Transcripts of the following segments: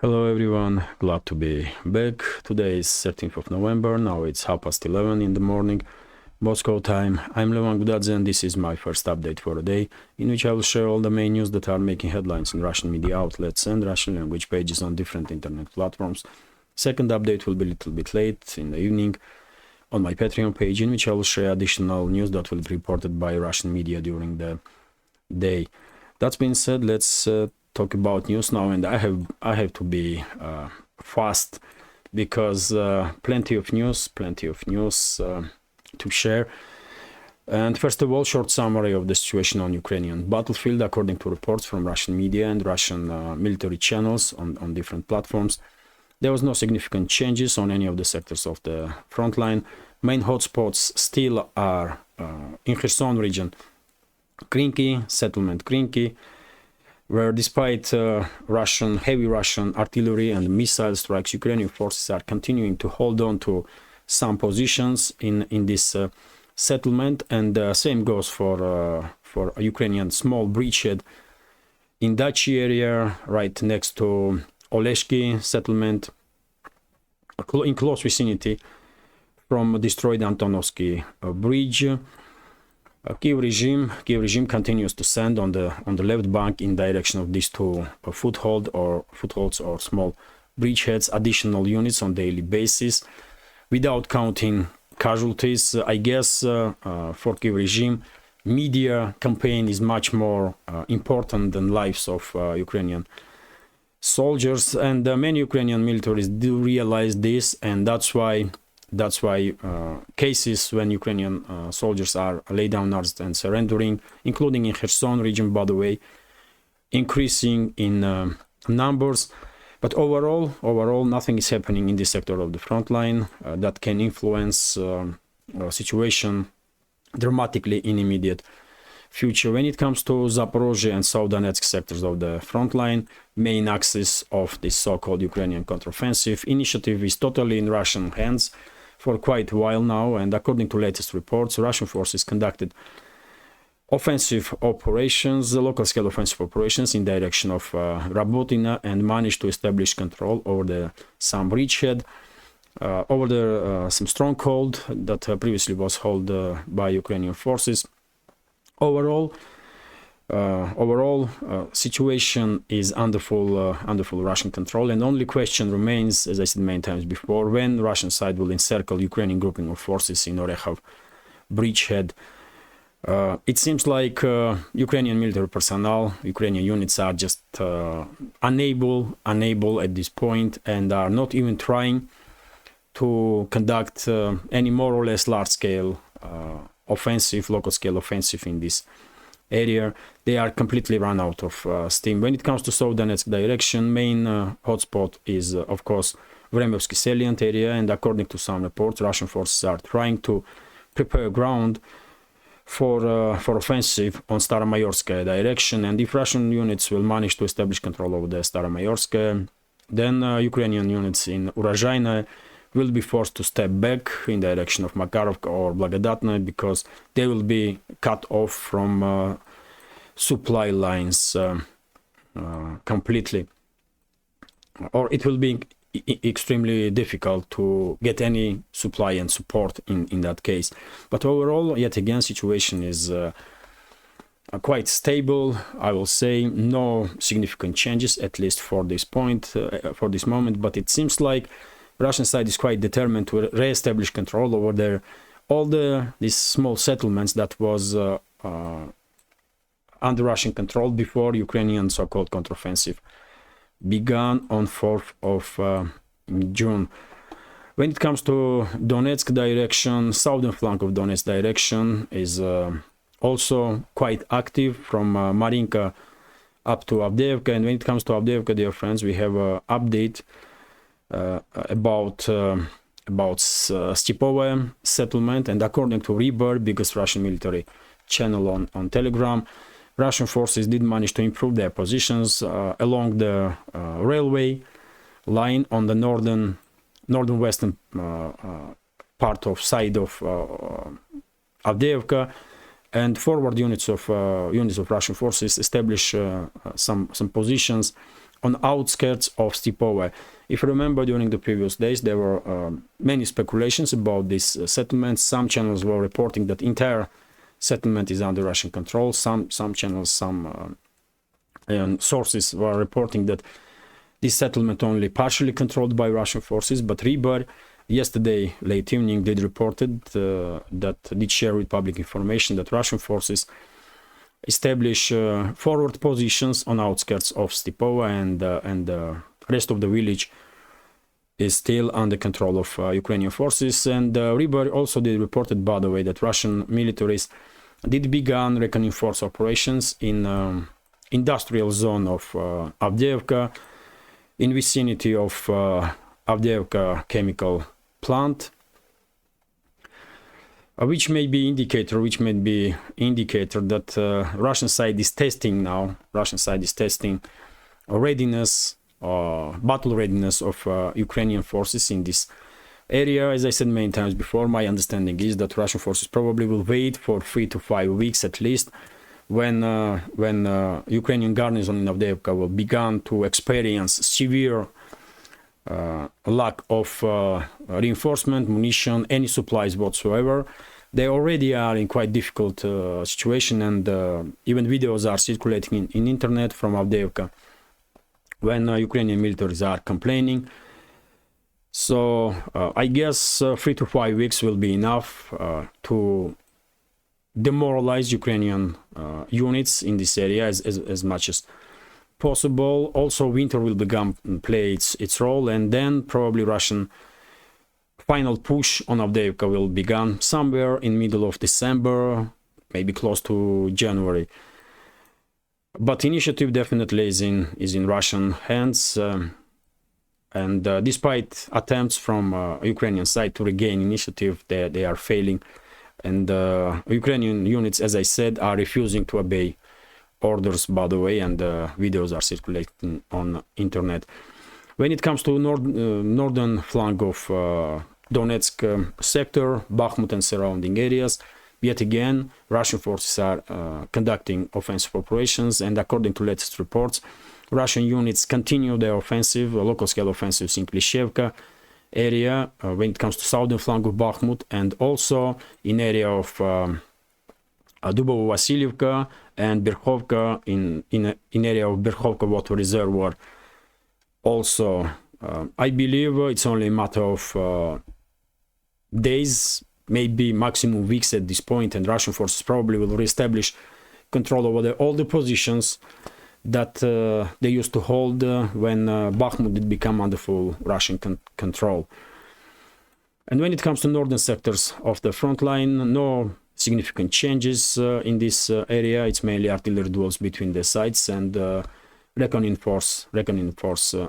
Hello everyone, glad to be back. Today is 13th of November, now it's 11:30 in the morning, Moscow time. I'm Levan Gudadze and this is my first update for the day, in which I will share all the main news that are making headlines in Russian media outlets and Russian language pages on different internet platforms. Second update will be a little bit late in the evening on my Patreon page, in which I will share additional news that will be reported by Russian media during the day. That being said, let's talk about news now, and I have to be fast because plenty of news to share. And first of all, short summary of the situation on Ukrainian battlefield. According to reports from Russian media and Russian military channels on different platforms, there was no significant changes on any of the sectors of the front line. Main hotspots still are in Kherson region, Krinky, settlement Krinky, where despite heavy Russian artillery and missile strikes, Ukrainian forces are continuing to hold on to some positions in this settlement, and same goes for a Ukrainian small bridgehead in Dachi area, right next to Oleshki settlement, in close vicinity from destroyed Antonovsky bridge. Kiev regime continues to send on the left bank in direction of these two footholds or small bridgeheads additional units on daily basis, without counting casualties. I guess for Kiev regime, media campaign is much more important than lives of Ukrainian soldiers, and many Ukrainian militaries do realize this, and that's why cases when Ukrainian soldiers are laid down arms and surrendering, including in Kherson region, by the way, increasing in numbers. But overall, nothing is happening in this sector of the front line that can influence situation dramatically in immediate future. When it comes to Zaporozhye and South Donetsk sectors of the front line, main axis of this so-called Ukrainian counteroffensive initiative is totally in Russian hands for quite a while now, and according to latest reports, Russian forces conducted offensive operations, local-scale offensive operations in direction of Rabotina, and managed to establish control over some bridgehead, over some stronghold that previously was held by Ukrainian forces. Overall, situation is under full Russian control, and only question remains, as I said many times before, when Russian side will encircle Ukrainian grouping of forces in Orekhov bridgehead. It seems like Ukrainian military personnel, Ukrainian units are just unable at this point, and are not even trying to conduct any more or less large-scale offensive, local-scale offensive in this area. They are completely run out of steam. When it comes to South Donetsk direction, main hotspot is of course Vremyevsky salient area, and according to some reports, Russian forces are trying to prepare ground for offensive on Staromayorskaya direction. And if Russian units will manage to establish control over the Staromayorskaya, then Ukrainian units in Urozhaina will be forced to step back in direction of Makarovka or Blagodatna, because they will be cut off from supply lines completely, or it will be extremely difficult to get any supply and support in that case. But overall, yet again, situation is quite stable, I will say. No significant changes, at least for this point, for this moment, but it seems like Russian side is quite determined to re-establish control over all these small settlements that was under Russian control before Ukrainian so-called counteroffensive began on 4th of June. When it comes to Donetsk direction, southern flank of Donetsk direction is also quite active from Marinka up to Avdiivka. And when it comes to Avdiivka, dear friends, we have an update about Stepovaya settlement, and according to Reber, biggest Russian military channel on Telegram, Russian forces did manage to improve their positions along the railway line on the northern-western part of side of Avdiivka, and forward units of Russian forces establish some positions on outskirts of Stepova. If you remember, during the previous days, there were many speculations about this settlement. Some channels were reporting that entire settlement is under Russian control. Some channels, some sources were reporting that this settlement only partially controlled by Russian forces. But Rybar yesterday late evening did did share with public information that Russian forces establish forward positions on outskirts of Stepova, and the rest of the village is still under control of Ukrainian forces. And Rybar also did reported, by the way, that Russian militaries did begin reckoning force operations in industrial zone of Avdiivka, in vicinity of Avdiivka chemical plant, which may be indicator that Russian side is testing now. Russian side is testing readiness, battle readiness of Ukrainian forces in this area. As I said many times before, my understanding is that Russian forces probably will wait for 3 to 5 weeks at least, when Ukrainian garrison in Avdiivka will begin to experience severe lack of reinforcement, munition, any supplies whatsoever. They already are in quite difficult situation, and even videos are circulating in internet from Avdiivka when Ukrainian militaries are complaining. So I guess 3 to 5 weeks will be enough to demoralize Ukrainian units in this area as much as possible. Also, winter will play its role, and then probably Russian final push on Avdiivka will begin somewhere in middle of December, maybe close to January. But initiative definitely is in Russian hands, and despite attempts from Ukrainian side to regain initiative, they are failing, and Ukrainian units, as I said, are refusing to obey orders, by the way, and videos are circulating on internet. When it comes to northern flank of Donetsk sector, Bakhmut and surrounding areas, yet again Russian forces are conducting offensive operations, and according to latest reports, Russian units continue their offensive, local scale offensives in Klishevka area when it comes to southern flank of Bakhmut, and also in area of Dubovo-Vasilievka and Berkhovka, in area of Berkhovka water reservoir. Also, I believe it's only a matter of days, maybe maximum weeks at this point, and Russian forces probably will reestablish control over all the positions that they used to hold when Bakhmut did become under full Russian control. And when it comes to northern sectors of the front line, no significant changes in this area. It's mainly artillery duels between the sides and reckoning force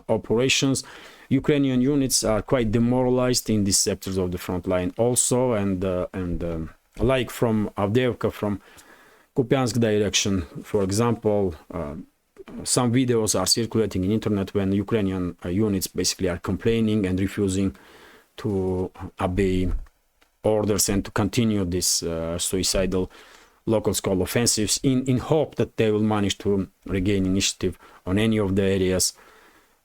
operations. Ukrainian units are quite demoralized in these sectors of the front line also, and like from Avdiivka, from Kupiansk direction, for example, some videos are circulating in internet when Ukrainian units basically are complaining and refusing to obey orders and to continue this suicidal local scale offensives in hope that they will manage to regain initiative on any of the areas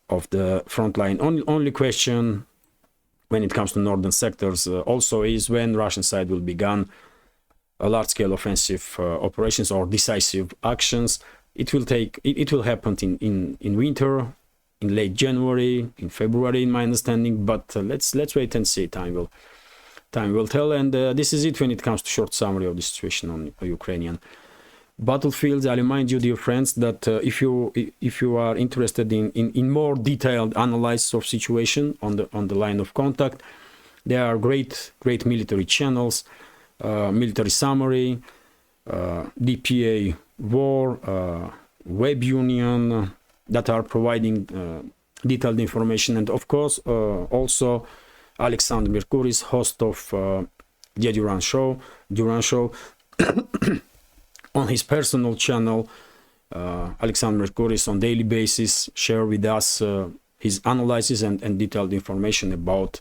of the front line. Only question when it comes to northern sectors also is when Russian side will begin a large-scale offensive operations or decisive actions. It will happen in winter, in late January, in February, in my understanding. But let's wait and see. Time will tell. And this is it when it comes to short summary of the situation on Ukrainian battlefields. I remind you, dear friends, that if you are interested in more detailed analysis of situation on the line of contact, there are great military channels, military summary, DPA War, Web Union, that are providing detailed information, and of course also Alexander Mercury's host of the Duran Show on his personal channel. Alexander Mercury's on daily basis share with us his analysis and detailed information about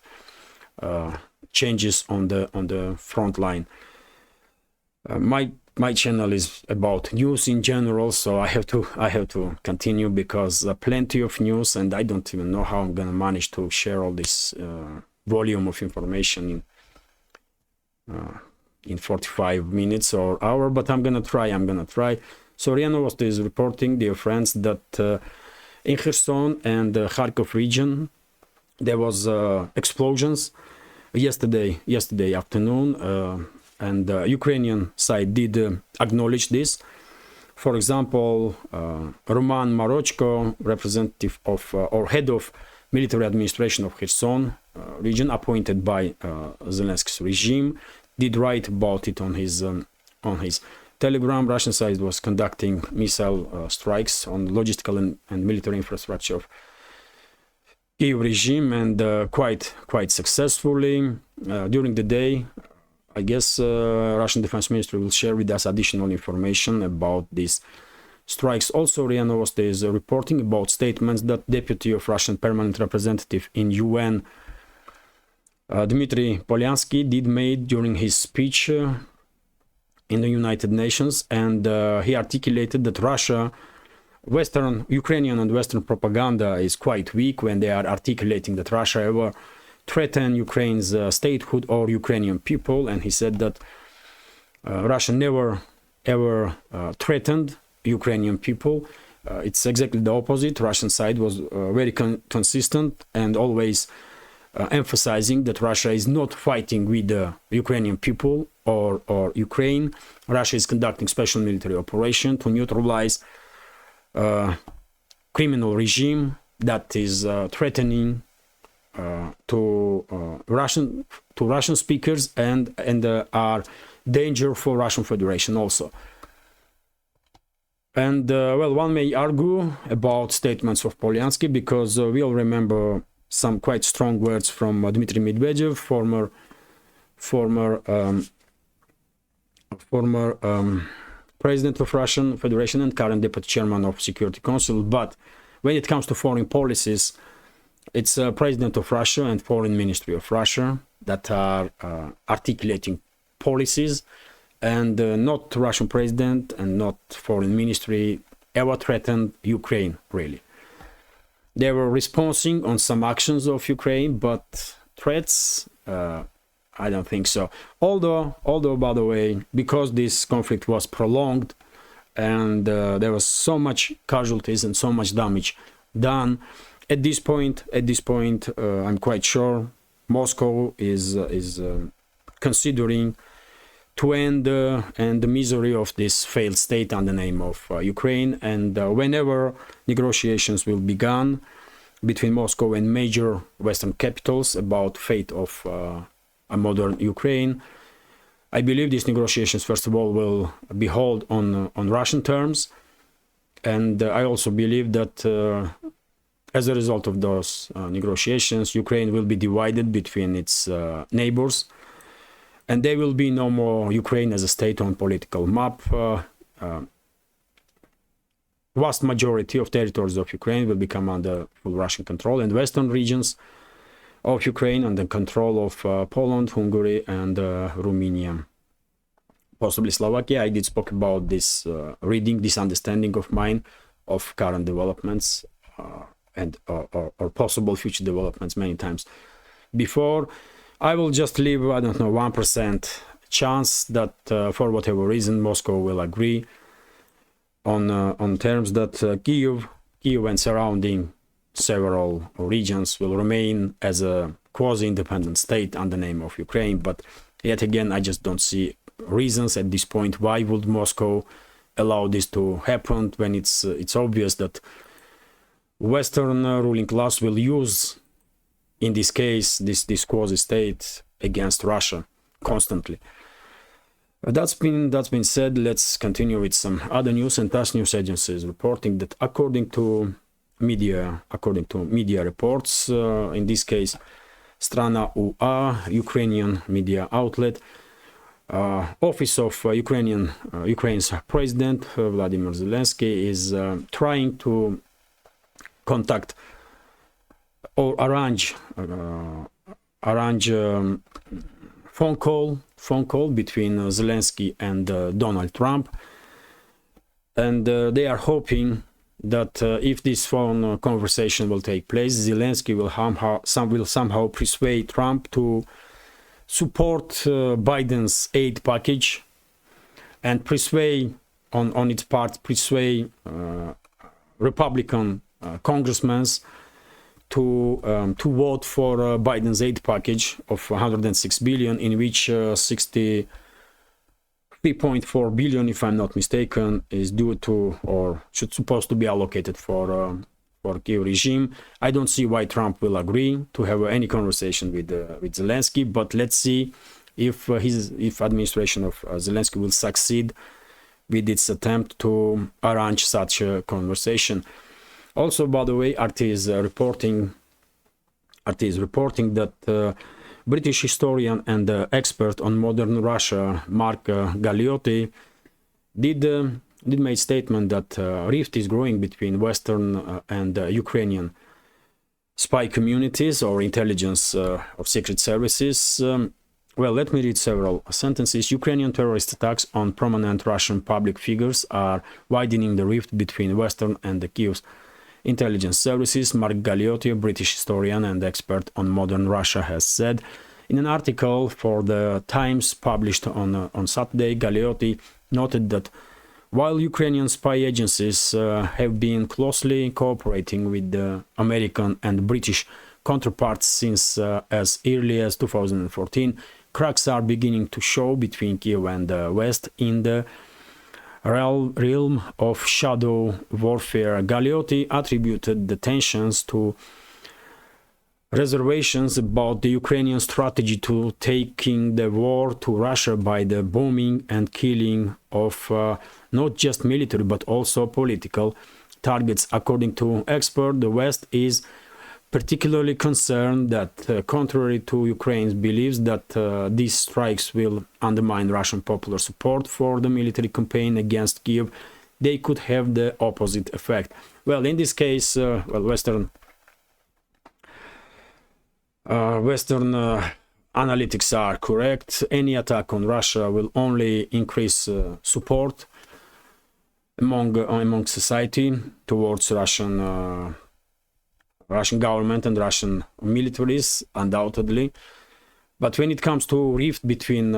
my channel is about news in general, so I have to continue, because plenty of news, and I don't even know how I'm gonna manage to share all this volume of information in 45 minutes or hour, but I'm gonna try. So RIA Novosti is reporting, dear friends, that in Kherson and Kharkov region there was explosions yesterday afternoon, and the Ukrainian side did acknowledge this. For example, Roman Marochko, representative of or head of military administration of Kherson region, appointed by Zelensky's regime, did write about it on his Telegram. Russian side was conducting missile strikes on logistical and military infrastructure of Kiev regime, and quite successfully. During the day, I guess Russian Defense Ministry will share with us additional information about these strikes. Also, RIA Novosti is reporting about statements that Deputy of Russian Permanent Representative in UN, Dmitry Polyansky, did made during his speech in the United Nations, and he articulated that Ukrainian and Western propaganda is quite weak when they are articulating that Russia ever threatened Ukraine's statehood or Ukrainian people, and he said that Russia never ever threatened Ukrainian people. It's exactly the opposite. Russian side was very consistent and always emphasizing that Russia is not fighting with the Ukrainian people or Ukraine. Russia is conducting special military operation to neutralize criminal regime that is threatening to Russian speakers and are danger for Russian Federation also. And well, one may argue about statements of Polyansky, because we all remember some quite strong words from Dmitry Medvedev, former president of Russian Federation and current deputy chairman of Security Council. But when it comes to foreign policies, it's president of Russia and foreign ministry of Russia that are articulating policies, and not Russian president and not foreign ministry ever threatened Ukraine, really. They were responding on some actions of Ukraine, but threats, I don't think so. Although, by the way, because this conflict was prolonged and there was so much casualties and so much damage done, at this point, I'm quite sure Moscow is considering to end the misery of this failed state under the name of Ukraine. And whenever negotiations will begin between Moscow and major Western capitals about fate of a modern Ukraine, I believe these negotiations, first of all, will be held on Russian terms. And I also believe that as a result of those negotiations, Ukraine will be divided between its neighbors, and there will be no more Ukraine as a state on political map. Vast majority of territories of Ukraine will become under full Russian control, and western regions of Ukraine under control of Poland, Hungary, and Romania, possibly Slovakia. I did spoke about this reading, this understanding of mine of current developments and or possible future developments many times before. I will just leave, I don't know, 1% chance that for whatever reason Moscow will agree on terms that Kiev and surrounding several regions will remain as a quasi-independent state under the name of Ukraine. But yet again, I just don't see reasons at this point why would Moscow allow this to happen when it's obvious that Western ruling class will use, in this case, this quasi-state against Russia constantly. That's been said. Let's continue with some other news. And TASS news agency is reporting that according to media reports, in this case, Strana UA, Ukrainian media outlet, office of Ukraine's president Vladimir Zelensky is trying to contact or arrange phone call between Zelensky and Donald Trump, and they are hoping that if this phone conversation will take place, Zelensky will somehow persuade Trump to support Biden's aid package, and persuade on its part Republican congressmen to vote for Biden's aid package of 106 billion, in which 63.4 billion, if I'm not mistaken, is due to, or supposed to be allocated for Kiev regime. I don't see why Trump will agree to have any conversation with Zelensky, but let's see if administration of Zelensky will succeed with its attempt to arrange such a conversation. Also, by the way, RT is reporting that British historian and expert on modern Russia, Mark Galeotti, did make statement that rift is growing between Western and Ukrainian spy communities or intelligence of secret services. Well, let me read several sentences. Ukrainian terrorist attacks on prominent Russian public figures are widening the rift between Western and the Kiev's intelligence services, Mark Galeotti, a British historian and expert on modern Russia, has said. In an article for the Times published on Saturday, Galeotti noted that while Ukrainian spy agencies have been closely cooperating with the American and British counterparts since as early as 2014, cracks are beginning to show between Kiev and the West in the realm of shadow warfare. Galeotti attributed the tensions to reservations about the Ukrainian strategy to taking the war to Russia by the bombing and killing of not just military but also political targets. According to experts, the West is particularly concerned that, contrary to Ukraine's beliefs, that these strikes will undermine Russian popular support for the military campaign against Kiev. They could have the opposite effect. Well, in this case, Western analytics are correct. Any attack on Russia will only increase support among society towards Russian government and Russian militaries, undoubtedly. But when it comes to rift between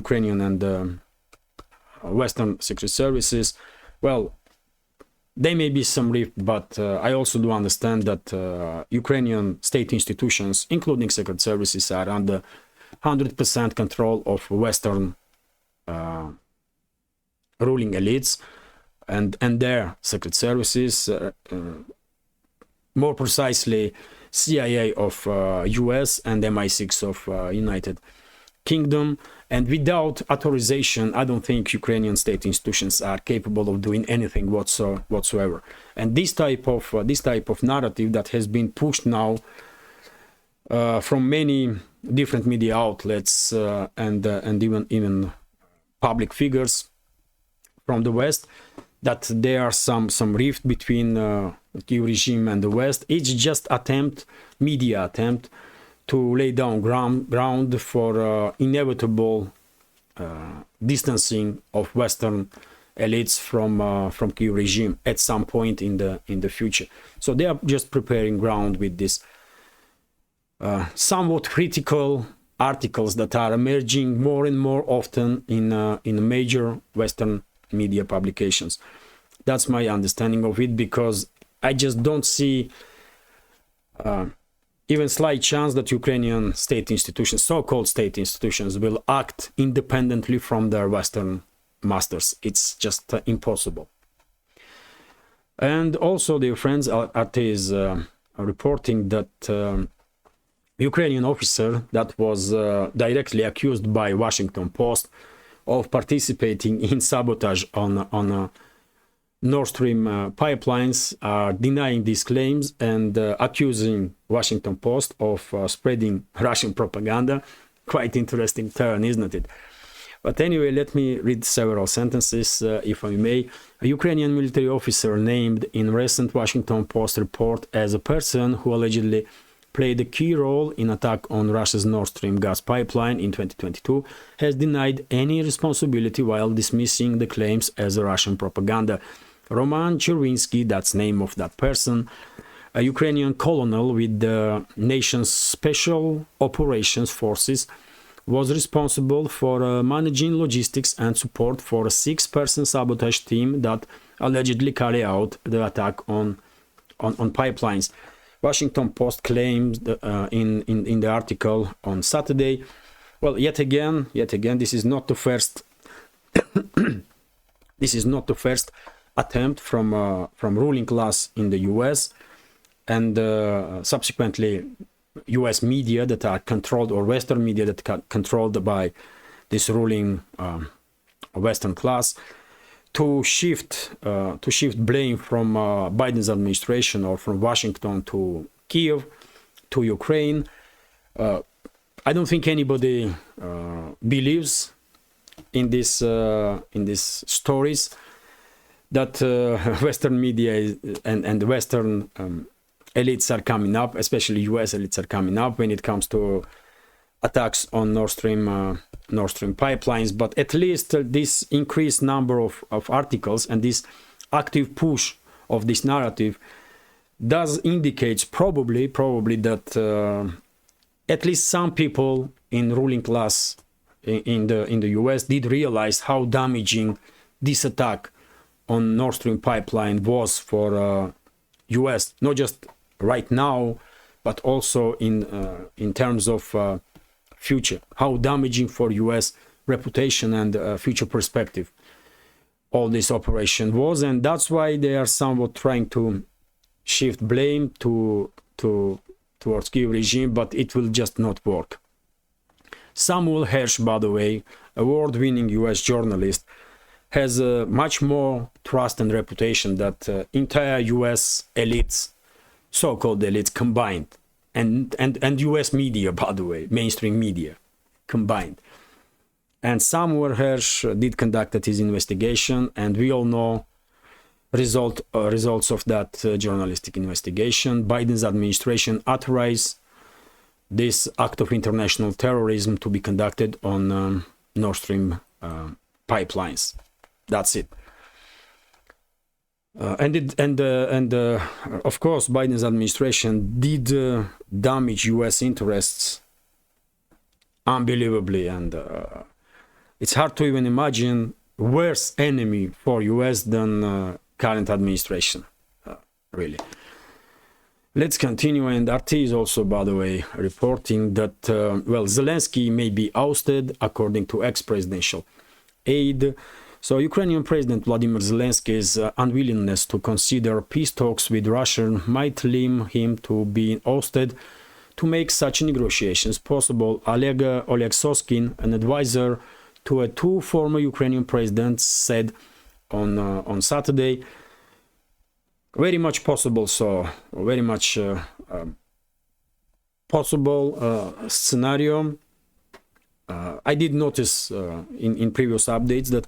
Ukrainian and Western secret services, well, there may be some rift, but I also do understand that Ukrainian state institutions, including secret services, are under 100% control of Western ruling elites and their secret services. More precisely, CIA of US and MI6 of United Kingdom. And without authorization, I don't think Ukrainian state institutions are capable of doing anything whatsoever. And this type of narrative that has been pushed now from many different media outlets and even public figures from the West, that there are some rift between the Kiev regime and the West. It's just media attempt to lay down ground for inevitable distancing of Western elites from Kiev regime at some point in the future. So they are just preparing ground with this somewhat critical articles that are emerging more and more often in major Western media publications. That's my understanding of it, because I just don't see even slight chance that Ukrainian state institutions, so-called state institutions, will act independently from their Western masters. It's just impossible. And also, dear friends, RT is reporting that Ukrainian officer that was directly accused by Washington Post of participating in sabotage on Nord Stream pipelines are denying these claims and accusing Washington Post of spreading Russian propaganda. Quite interesting turn, isn't it? But anyway, let me read several sentences, if I may. A Ukrainian military officer named in recent Washington Post report as a person who allegedly played a key role in attack on Russia's Nord Stream gas pipeline in 2022, has denied any responsibility while dismissing the claims as Russian propaganda. Roman Chervinsky, that's the name of that person, a Ukrainian colonel with the nation's special operations forces, was responsible for managing logistics and support for a 6-person sabotage team that allegedly carried out the attack on pipelines. Washington Post claims in the article on Saturday. Well, yet again, this is not the first. This is not the first attempt from ruling class in the U.S. and subsequently U.S. media that are controlled, or Western media that are controlled by this ruling Western class, to shift blame from Biden's administration or from Washington to Kiev, to Ukraine. I don't think anybody believes in this stories that Western media and Western elites are coming up, especially U.S. elites are coming up when it comes to attacks on Nord Stream pipelines. But at least this increased number of articles and this active push of this narrative does indicates probably that at least some people in ruling class in the U.S. did realize how damaging this attack on Nord Stream pipeline was for U.S. not just right now, but also in terms of future, how damaging for U.S. reputation and future perspective all this operation was, and that's why they are somewhat trying to shift blame towards Kiev regime, but it will just not work. Samuel Hersh, by the way, award-winning U.S. journalist, has much more trust and reputation that entire U.S. elites, so-called elites combined, and U.S. media, by the way, mainstream media combined. And Samuel Hersh did conduct his investigation, and we all know results of that journalistic investigation. Biden's administration authorized this act of international terrorism to be conducted on Nord Stream pipelines. That's it. And of course, Biden's administration did damage U.S. interests unbelievably, and it's hard to even imagine worse enemy for U.S. than current administration, really. Let's continue, and RT is also, by the way, reporting that, well, Zelensky may be ousted according to ex-presidential aide. So Ukrainian President Vladimir Zelensky's unwillingness to consider peace talks with Russia might lead him to be ousted. To make such negotiations possible, Oleg Soskin, an advisor to two former Ukrainian presidents, said on Saturday, very much possible, so very much possible scenario. I did notice in previous updates that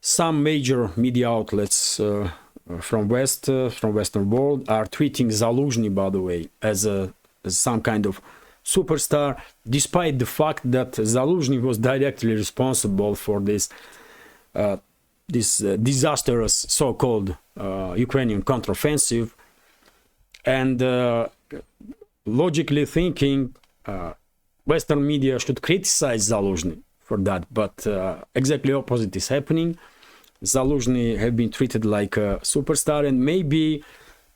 some major media outlets from Western world are treating Zaluzhny, by the way, as some kind of superstar, despite the fact that Zaluzhny was directly responsible for this disastrous so-called Ukrainian counteroffensive. And logically thinking, Western media should criticize Zaluzhny for that, but exactly opposite is happening. Zaluzhny have been treated like a superstar, and maybe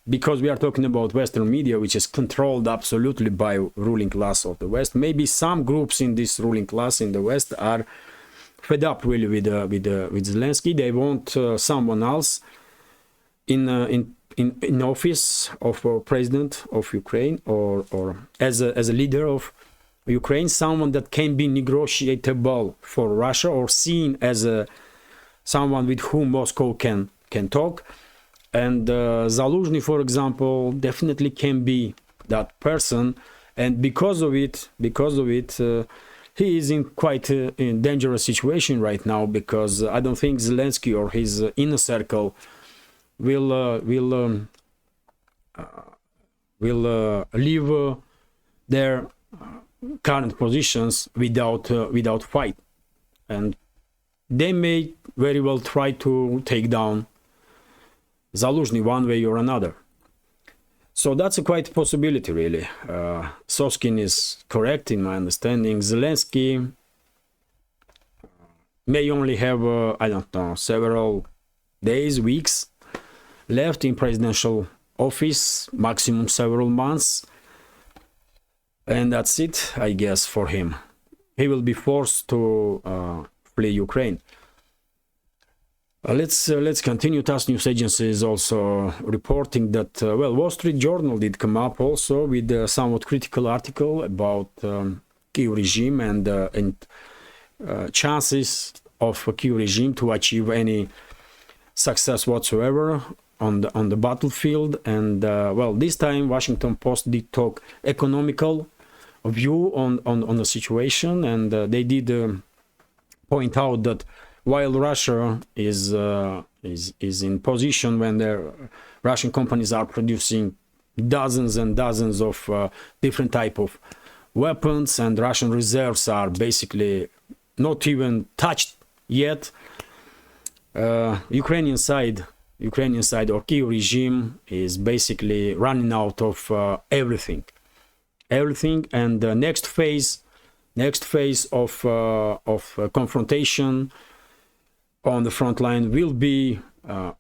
because we are talking about Western media, which is controlled absolutely by ruling class of the West, maybe some groups in this ruling class in the West are fed up really with Zelensky. They want someone else in office of president of Ukraine, or as a leader of Ukraine, someone that can be negotiable for Russia, or seen as someone with whom Moscow can talk. And Zaluzhny, for example, definitely can be that person, and because of it, he is in quite a dangerous situation right now, because I don't think Zelensky or his inner circle will leave their current positions without fight, and they may very well try to take down Zaluzhny one way or another. So that's a quite possibility, really. Soskin is correct in my understanding. Zelensky may only have, I don't know, several days, weeks left in presidential office, maximum several months. And that's it, I guess, for him. He will be forced to flee Ukraine. Let's continue. TASS news agency is also reporting that, well, Wall Street Journal did come up also with a somewhat critical article about Kyiv regime and chances of a Kyiv regime to achieve any success whatsoever on the battlefield. And well, this time Washington Post did talk economical view on the situation, and they did point out that while Russia is in position when their Russian companies are producing dozens and dozens of different type of weapons, and Russian reserves are basically not even touched yet, Ukrainian side or Kyiv regime is basically running out of everything, and the next phase of confrontation on the front line will be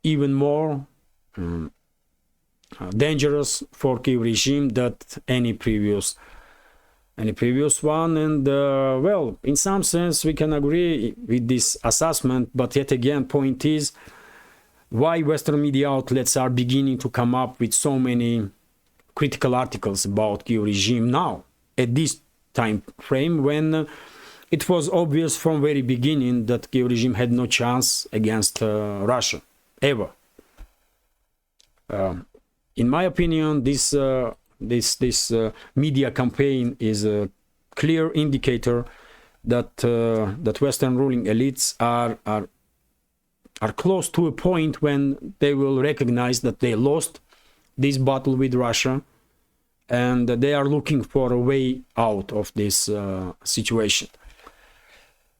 even more dangerous for Kyiv regime than any previous one. And well, in some sense we can agree with this assessment, but yet again, point is why Western media outlets are beginning to come up with so many critical articles about Kyiv regime now at this time frame, when it was obvious from very beginning that Kyiv regime had no chance against Russia ever. In my opinion, this media campaign is a clear indicator that Western ruling elites are close to a point when they will recognize that they lost this battle with Russia, and they are looking for a way out of this situation.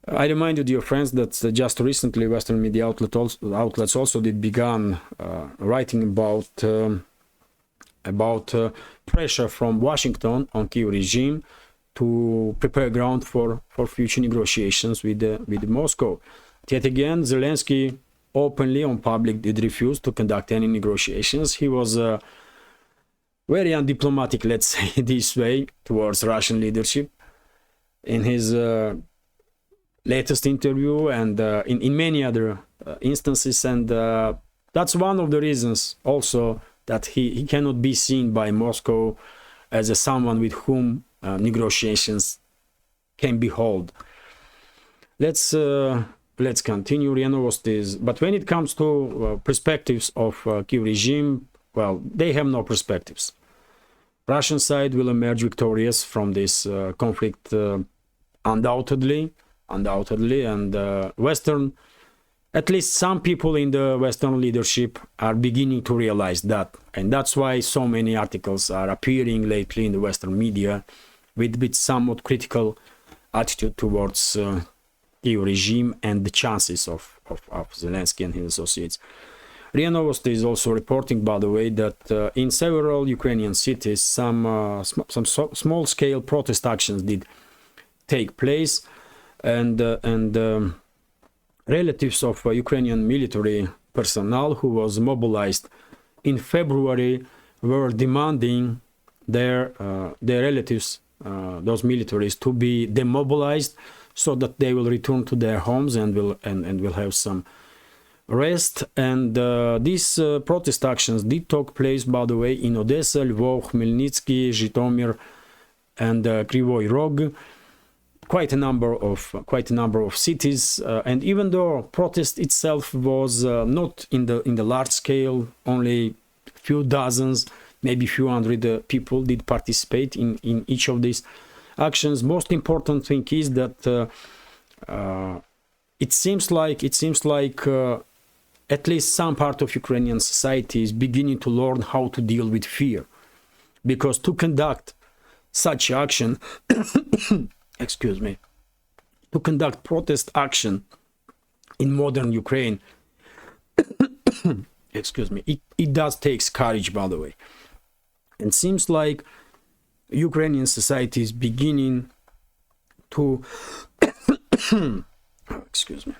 I remind you, dear friends, that just recently Western media outlets also did began writing about pressure from Washington on Kyiv regime to prepare ground for future negotiations with Moscow. Yet again, Zelensky openly on public did refuse to conduct any negotiations. He was very undiplomatic, let's say this way, towards Russian leadership in his latest interview and in many other instances, and that's one of the reasons also that he cannot be seen by Moscow as someone with whom negotiations can be held. Let's continue. RIA Novosti. But when it comes to perspectives of Kyiv regime, well, they have no perspectives. Russian side will emerge victorious from this conflict undoubtedly, and Western, at least some people in the Western leadership are beginning to realize that, and that's why so many articles are appearing lately in the Western media with somewhat critical attitude towards Kyiv regime and the chances of Zelensky and his associates. RIA Novosti is also reporting, by the way, that in several Ukrainian cities some small-scale protest actions did take place, and relatives of Ukrainian military personnel who was mobilized in February were demanding their relatives, those militaries, to be demobilized so that they will return to their homes and will have some rest. And these protest actions did take place, by the way, in Odessa, Lvov, Khmelnytsky, Zhytomyr, and Kryvyi Rog. Quite a number of cities, and even though protest itself was not in the large scale, only few dozens, maybe few hundred people did participate in each of these actions. Most important thing is that it seems like at least some part of Ukrainian society is beginning to learn how to deal with fear, because to conduct such action, excuse me, to conduct protest action in modern Ukraine, excuse me, it does take courage, by the way. And seems like Ukrainian society is beginning to excuse me,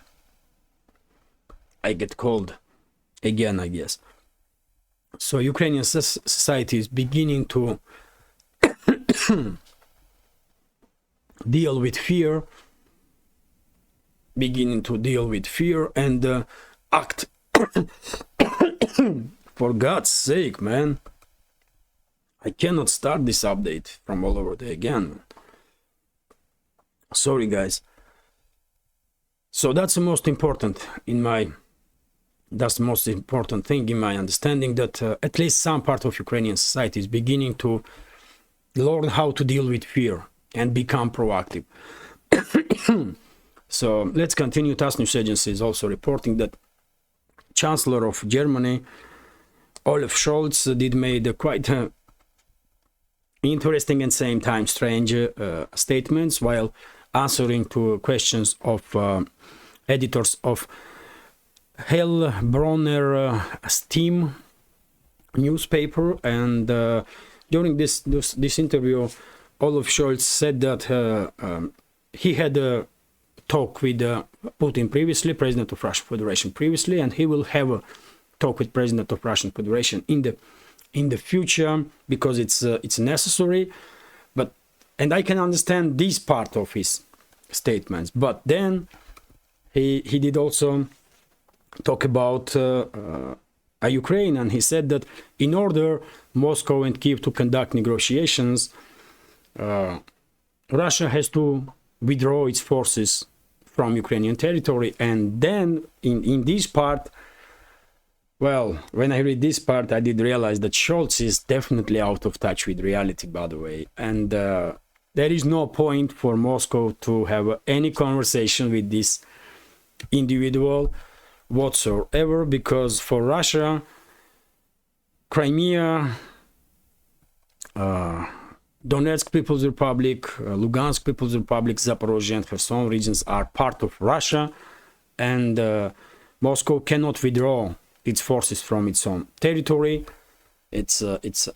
I get cold again, I guess. So Ukrainian society is beginning to deal with fear, and act. For God's sake, man, I cannot start this update from all over there again. Sorry, guys. So that's the most important thing in my understanding, that at least some part of Ukrainian society is beginning to learn how to deal with fear and become proactive. So let's continue. TASS news agency is also reporting that Chancellor of Germany, Olaf Scholz, did made a quite interesting and same time strange statements while answering to questions of editors of Hellbronner Steam newspaper. And during this interview, Olaf Scholz said that he had a talk with Putin previously, President of Russian Federation previously, and he will have a talk with President of Russian Federation in the future, because it's necessary. And I can understand this part of his statements. But then he did also talk about Ukraine, and he said that in order Moscow and Kiev to conduct negotiations, Russia has to withdraw its forces from Ukrainian territory. And then in this part, well, when I read this part, I did realize that Scholz is definitely out of touch with reality, by the way. And there is no point for Moscow to have any conversation with this individual whatsoever, because for Russia, Crimea, Donetsk People's Republic, Lugansk People's Republic, Zaporozhye and Kherson regions are part of Russia, and Moscow cannot withdraw its forces from its own territory. It's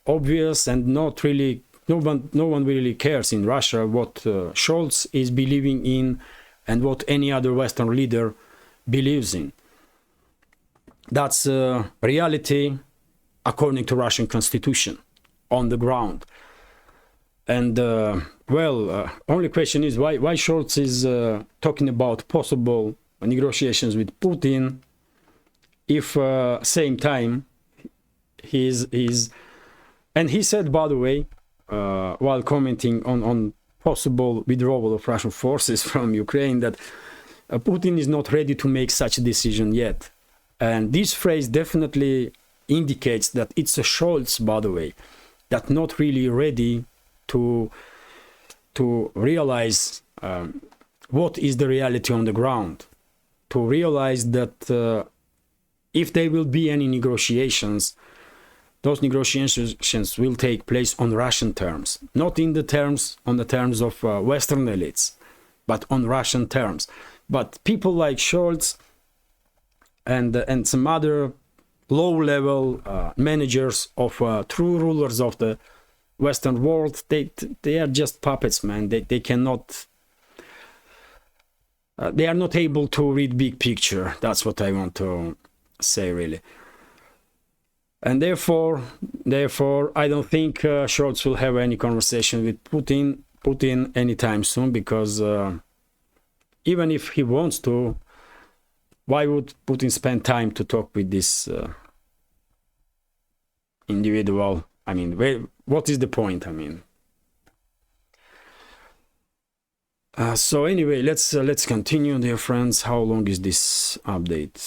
obvious, and not really, no one really cares in Russia what Scholz is believing in and what any other Western leader believes in. That's reality according to Russian constitution on the ground. And only question is why Scholz is talking about possible negotiations with Putin, if same time he's and he said, by the way, while commenting on possible withdrawal of Russian forces from Ukraine, that Putin is not ready to make such a decision yet. And this phrase definitely indicates that it's a Scholz, by the way, that not really ready to realize what is the reality on the ground, to realize that if there will be any negotiations, those negotiations will take place on Russian terms, not on the terms of Western elites, but on Russian terms. But people like Scholz and some other low-level managers of true rulers of the Western world, they are just puppets, man. They cannot. They are not able to read big picture. That's what I want to say, really. And therefore, I don't think Scholz will have any conversation with Putin anytime soon, because even if he wants to, why would Putin spend time to talk with this individual? I mean, what is the point? I mean, so anyway, let's continue, dear friends. How long is this update?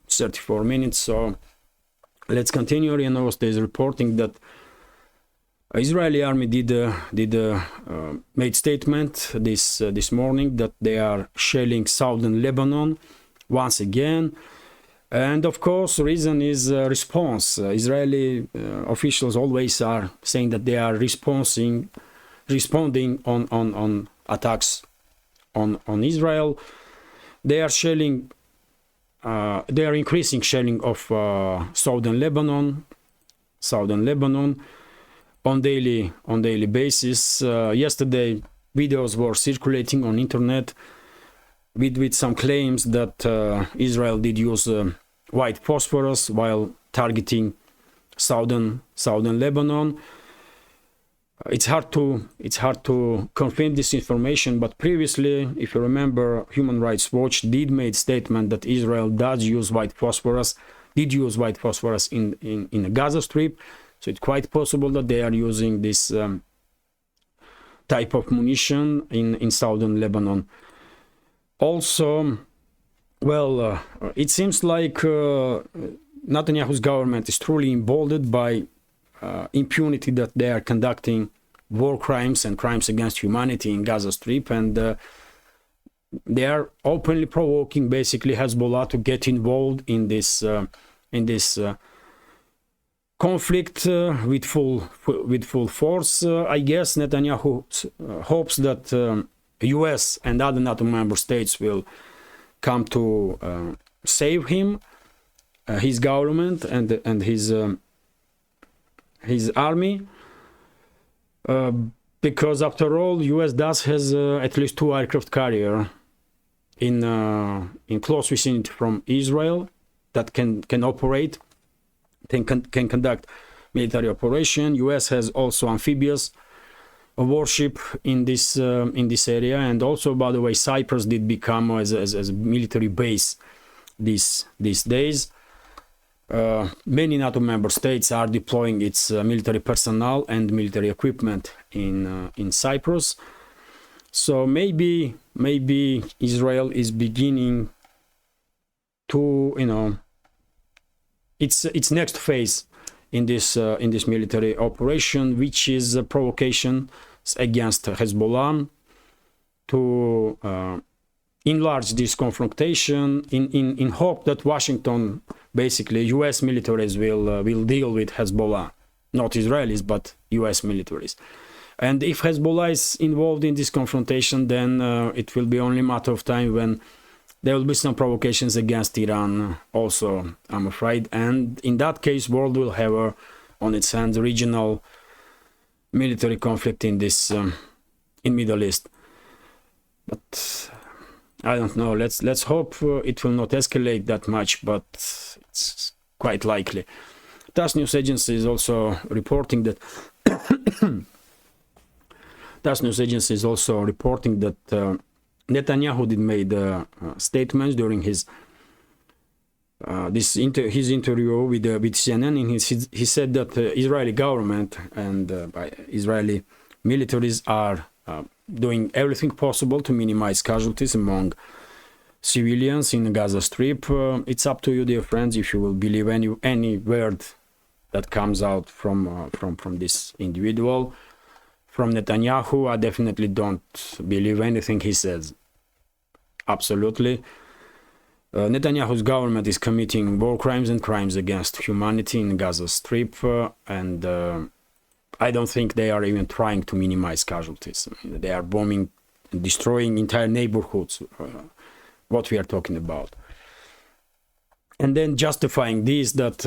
34 minutes. So let's continue. RIA Novosti is reporting that Israeli army made statement this morning that they are shelling southern Lebanon once again. And of course, the reason is response. Israeli officials always are saying that they are responding responding on attacks on Israel. They are shelling. They are increasing shelling of southern Lebanon on daily basis. Yesterday, videos were circulating on internet with some claims that Israel did use white phosphorus while targeting southern Lebanon. It's hard to confirm this information, but previously, if you remember, Human Rights Watch did make statement that Israel did use white phosphorus in the Gaza Strip. So it's quite possible that they are using this type of munition in southern Lebanon. Also, well, it seems like Netanyahu's government is truly emboldened by impunity that they are conducting war crimes and crimes against humanity in Gaza Strip, and they are openly provoking basically Hezbollah to get involved in this conflict with full force. I guess Netanyahu hopes that US and other NATO member states will come to save him, his government and his army, because after all, US does has at least 2 aircraft carrier in close vicinity from Israel that can operate, can conduct military operation. US has also amphibious warship in this area, and also, by the way, Cyprus did become as a military base these days. Many NATO member states are deploying its military personnel and military equipment in Cyprus. So maybe Israel is beginning to, its next phase in this military operation, which is a provocation against Hezbollah to enlarge this confrontation in hope that Washington, basically US militaries will deal with Hezbollah, not Israelis but US militaries. And if Hezbollah is involved in this confrontation, then it will be only a matter of time when there will be some provocations against Iran also, I'm afraid. And in that case, world will have on its hands regional military conflict in this in Middle East. But I don't know. Let's hope it will not escalate that much, but it's quite likely. TASS news agency is also reporting that Netanyahu did made statements during his interview with CNN, and he said that the Israeli government and Israeli militaries are doing everything possible to minimize casualties among civilians in the Gaza Strip. It's up to you, dear friends, if you will believe any word that comes out from this individual. From Netanyahu, I definitely don't believe anything he says. Absolutely. Netanyahu's government is committing war crimes and crimes against humanity in Gaza Strip, and I don't think they are even trying to minimize casualties. I mean, they are bombing and destroying entire neighborhoods, what we are talking about. And then justifying this, that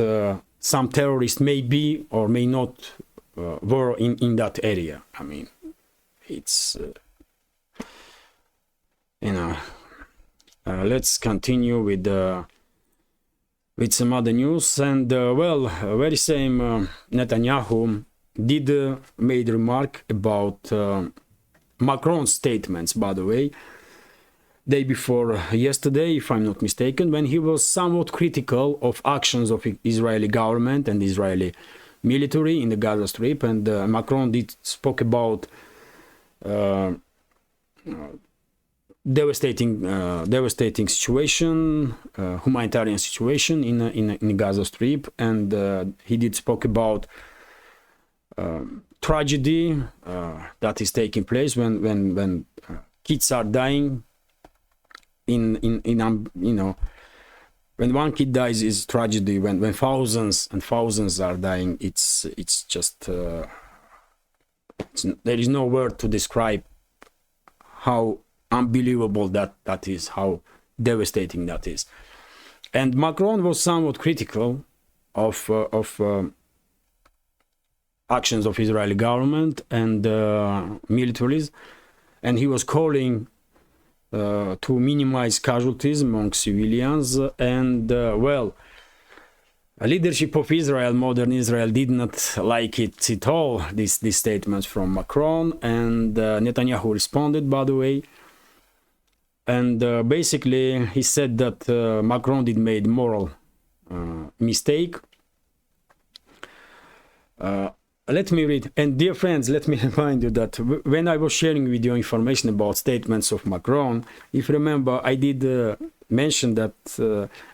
some terrorists may be or may not were in that area. I mean, it's let's continue with some other news. And very same Netanyahu did made remark about Macron's statements, by the way, day before yesterday, if I'm not mistaken, when he was somewhat critical of actions of Israeli government and Israeli military in the Gaza Strip, and Macron did spoke about devastating situation, humanitarian situation in Gaza Strip, and he did spoke about tragedy that is taking place when kids are dying when one kid dies is tragedy. When thousands and thousands are dying, it's just There is no word to describe how unbelievable that is, how devastating that is. And Macron was somewhat critical of actions of Israeli government and militaries, and he was calling to minimize casualties among civilians. And well, leadership of Israel, modern Israel, did not like it at all, these statements from Macron, and Netanyahu responded, by the way. And basically he said that Macron did made moral mistake. Let me read. And dear friends, let me remind you that when I was sharing with you information about statements of Macron, if you remember, I did mention that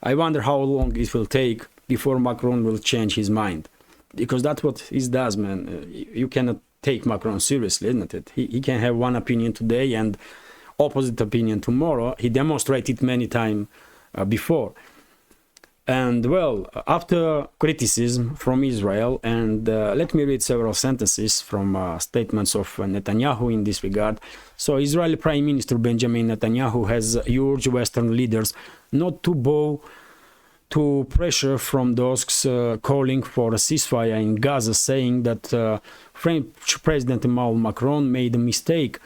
I wonder how long it will take before Macron will change his mind. Because that's what he does, man. You cannot take Macron seriously, isn't it? He can have one opinion today and opposite opinion tomorrow. He demonstrated many times before. And well, after criticism from Israel, and let me read several sentences from statements of Netanyahu in this regard. So Israeli Prime Minister Benjamin Netanyahu has urged Western leaders not to bow to pressure from those calling for a ceasefire in Gaza, saying that French President Emmanuel Macron made a mistake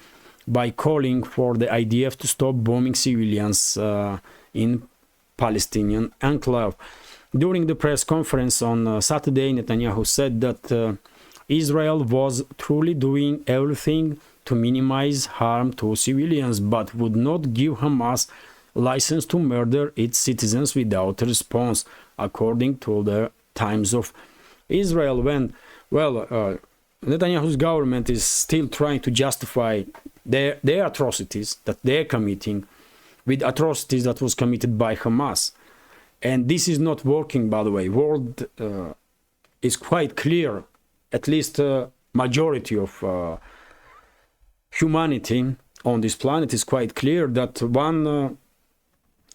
by calling for the IDF to stop bombing civilians in Palestinian enclave. During the press conference on Saturday, Netanyahu said that Israel was truly doing everything to minimize harm to civilians, but would not give Hamas license to murder its citizens without a response, according to the Times of Israel. When, well, Netanyahu's government is still trying to justify their atrocities that they're committing with atrocities that was committed by Hamas. And this is not working, by the way. World is quite clear, at least majority of humanity on this planet is quite clear that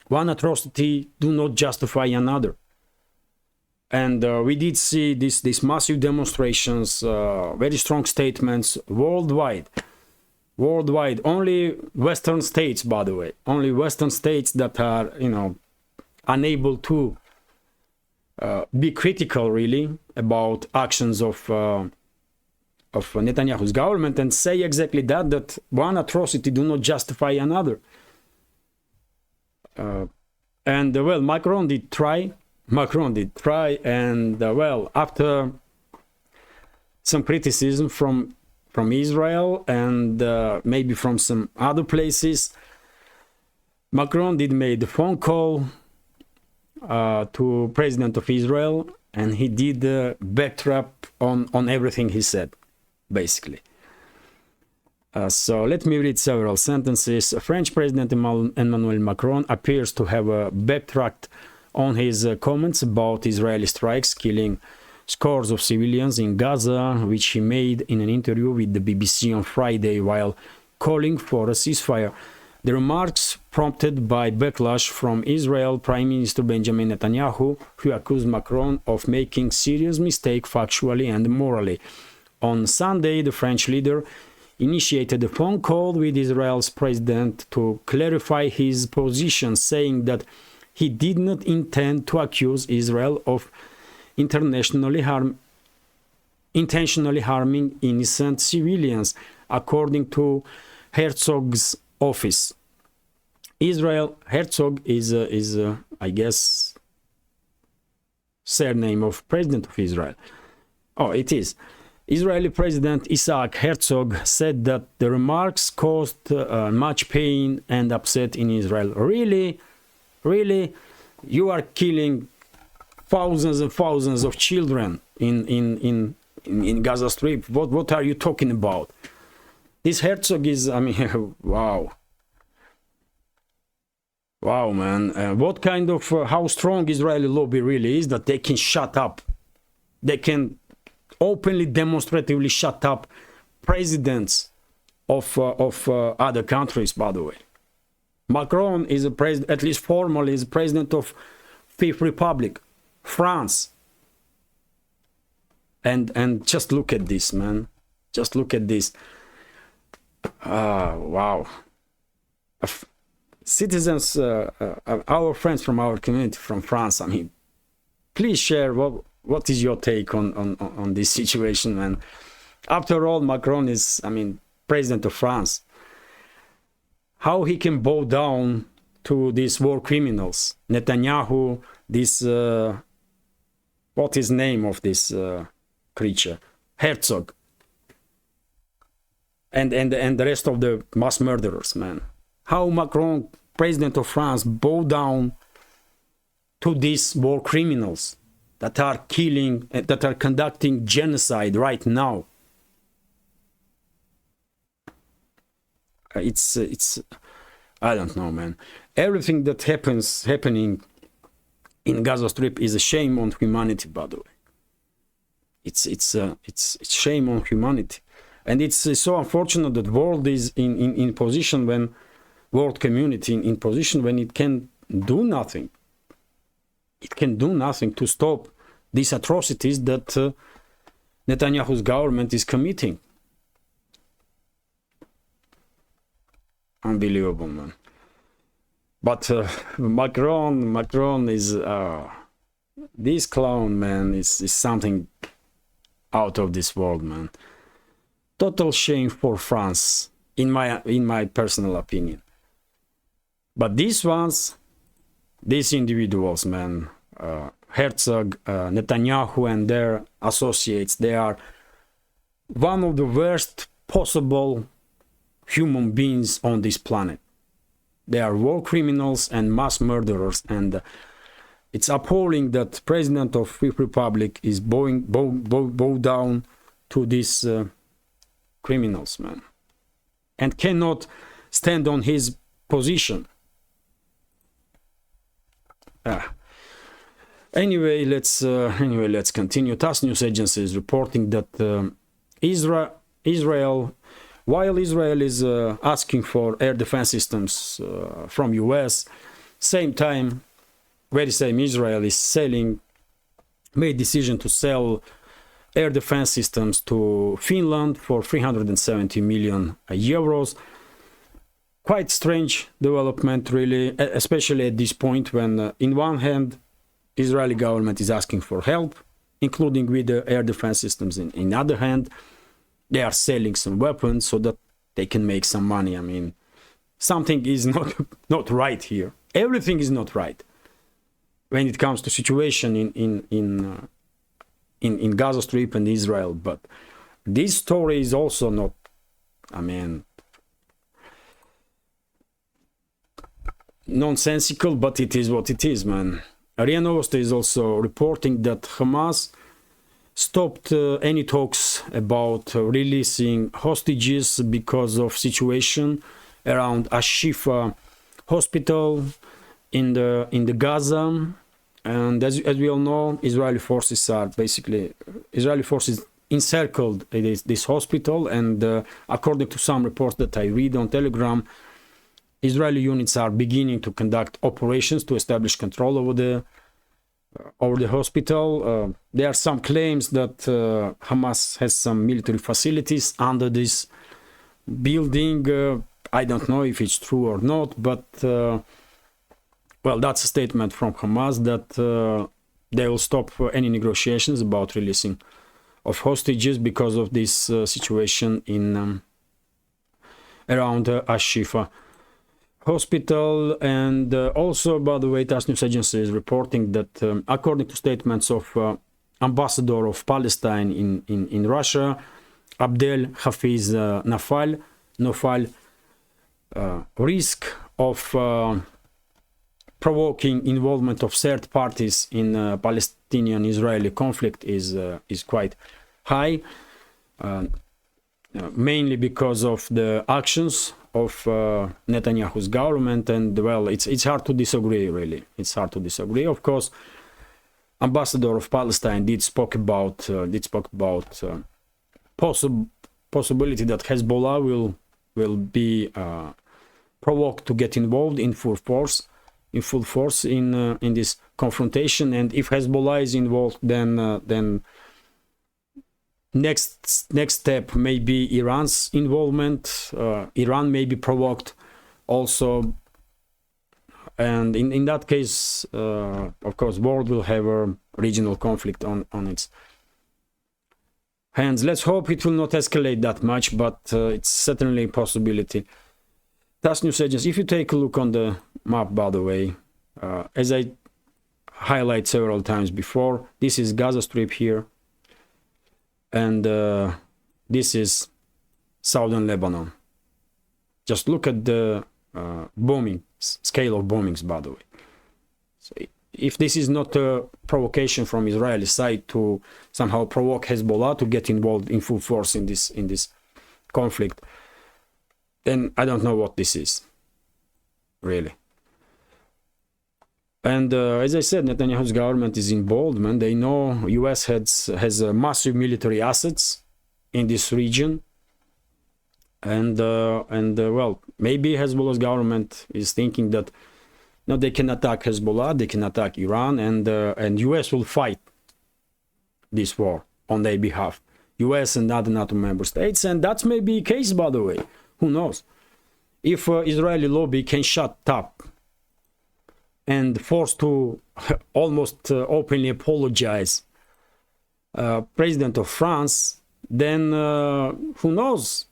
one atrocity do not justify another. And we did see these massive demonstrations, very strong statements worldwide. Only Western states, by the way, only Western states that are, you know, unable to be critical really about actions of Netanyahu's government and say exactly that one atrocity do not justify another. And well, Macron did try, and well, after some criticism from Israel and maybe from some other places, Macron did made a phone call to President of Israel, and he did backtrap on everything he said, basically. So let me read several sentences. French President Emmanuel Macron appears to have backtracked on his comments about Israeli strikes killing scores of civilians in Gaza, which he made in an interview with the BBC on Friday while calling for a ceasefire. The remarks prompted by backlash from Israel Prime Minister Benjamin Netanyahu, who accused Macron of making serious mistakes factually and morally. On Sunday, the French leader initiated a phone call with Israel's president to clarify his position, saying that he did not intend to accuse Israel of intentionally harming innocent civilians, according to Herzog's office. Herzog is I guess, surname of President of Israel. Oh, it is. Israeli President Isaac Herzog said that the remarks caused much pain and upset in Israel. Really? You are killing thousands and thousands of children in Gaza Strip. What are you talking about? This Herzog is, I mean, wow. Wow, man. What kind of, how strong Israeli lobby really is that they can shut up. They can openly, demonstratively shut up presidents of other countries, by the way. Macron is a president, at least formally, is president of Fifth Republic, France. And just look at this, man. Just look at this. Wow. Citizens, our friends from our community from France, I mean, please share what is your take on this situation, man. After all, Macron is, I mean, president of France. How he can bow down to these war criminals, Netanyahu, this what is name of this creature, Herzog, and the rest of the mass murderers, man. How Macron, president of France, bow down to these war criminals that are killing, that are conducting genocide right now. It's I don't know, man. Everything that happening in Gaza Strip is a shame on humanity, by the way. It's shame on humanity, and it's so unfortunate that world is in position when world community in position when it can do nothing. It can do nothing to stop these atrocities that Netanyahu's government is committing. Unbelievable, man. But Macron is this clown, man, is something out of this world, man. Total shame for France, in my personal opinion. But these individuals, man, Herzog, Netanyahu and their associates, they are one of the worst possible human beings on this planet. They are war criminals and mass murderers, and it's appalling that President of Fifth Republic is bow down to these criminals, man, and cannot stand on his position. Anyway, let's continue. TASS news agency is reporting that Israel, while Israel is asking for air defense systems from US, same time, very same Israel is made decision to sell air defense systems to Finland for 370 million euros. Quite strange development, really, especially at this point when, in one hand, Israeli government is asking for help, including with the air defense systems. In the other hand, they are selling some weapons so that they can make some money. I mean, something is not right here. Everything is not right when it comes to situation in Gaza Strip and Israel. But this story is also not, I mean, nonsensical, but it is what it is, man. RIA Novosti is also reporting that Hamas stopped any talks about releasing hostages because of situation around Ashifa hospital in the Gaza. And as we all know, Israeli forces encircled this hospital, and according to some reports that I read on Telegram, Israeli units are beginning to conduct operations to establish control over the hospital. There are some claims that Hamas has some military facilities under this building. I don't know if it's true or not, but well, that's a statement from Hamas that they will stop any negotiations about releasing of hostages because of this situation in around Ashifa hospital. And also, by the way, TASS news agency is reporting that according to statements of ambassador of Palestine in Russia, Abdel Hafiz Nafal, risk of provoking involvement of third parties in Palestinian-Israeli conflict is quite high, mainly because of the actions of Netanyahu's government. And well, it's hard to disagree, really. It's hard to disagree. Of course, ambassador of Palestine did spoke about possibility that Hezbollah will be provoked to get involved in full force in this confrontation. And if Hezbollah is involved, then next step may be Iran's involvement. Iran may be provoked also, and in that case, of course, world will have a regional conflict on its hands. Let's hope it will not escalate that much, but it's certainly a possibility. TASS News Agency, if you take a look on the map, by the way, as I highlight several times before, this is Gaza Strip here, and this is southern Lebanon. Just look at the bombing scale of bombings, by the way. So if this is not a provocation from Israeli side to somehow provoke Hezbollah to get involved in full force in this conflict, then I don't know what this is, really. And as I said, Netanyahu's government is emboldened. They know US has massive military assets in this region, and well, maybe Hezbollah's government is thinking that no, they can attack Hezbollah, they can attack Iran, and US will fight this war on their behalf. US and other NATO member states, and that's maybe a case, by the way. Who knows? If Israeli lobby can shut up and forced to almost openly apologize President of France, then who knows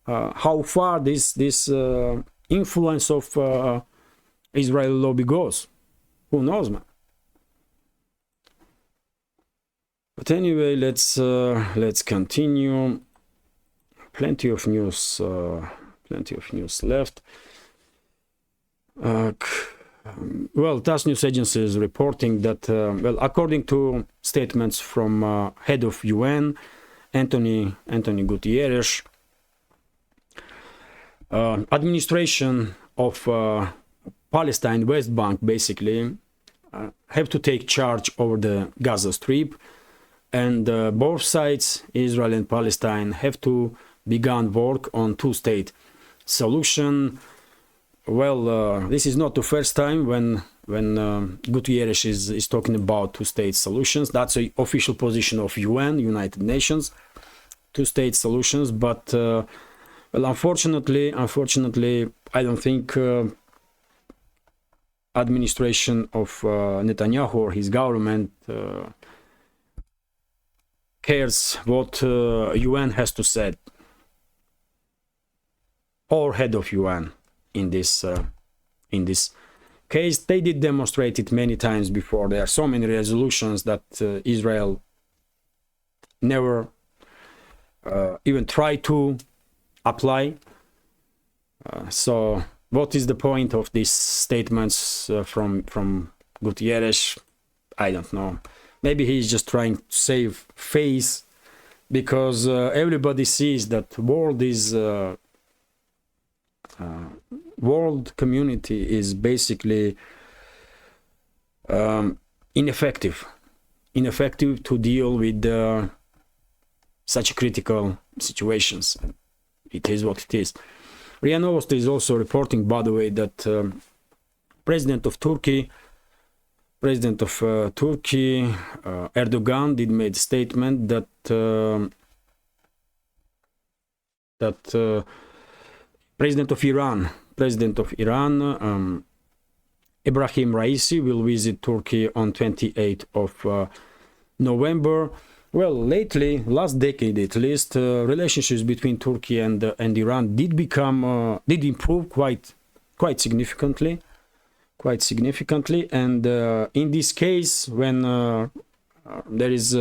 how far this influence of Israeli lobby goes. Who knows, man? But anyway, let's continue. Plenty of news left. Well, TASS News Agency is reporting that, well, according to statements from head of UN, Anthony Guterres, administration of Palestine, West Bank, basically, have to take charge over the Gaza Strip, and both sides, Israel and Palestine, have to begin work on two-state solution. Well, this is not the first time when Guterres is talking about two-state solutions. That's the official position of UN, United Nations, two-state solutions. But well, unfortunately, I don't think administration of Netanyahu or his government cares what UN has to say, or head of UN in this case. They did demonstrate it many times before. There are so many resolutions that Israel never even tried to apply. So what is the point of these statements from Guterres? I don't know. Maybe he's just trying to save face, because everybody sees that world community is basically ineffective to deal with such critical situations. It is what it is. RIA Novosti is also reporting, by the way, that President of Turkey Erdogan did made a statement that President of Iran, Ebrahim Raisi, will visit Turkey on 28th of November. Well, lately, last decade at least, relationships between Turkey and Iran did improve quite significantly. And in this case, when there is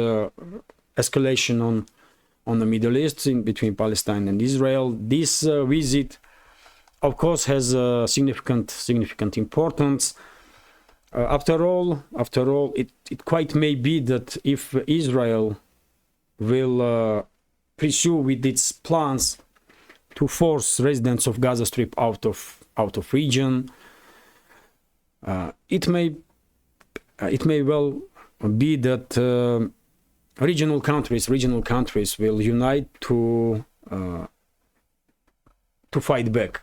escalation on the Middle East between Palestine and Israel, this visit, of course, has significant importance. After all, it quite may be that if Israel will pursue with its plans to force residents of Gaza Strip out of region, it may well be that regional countries will unite to fight back.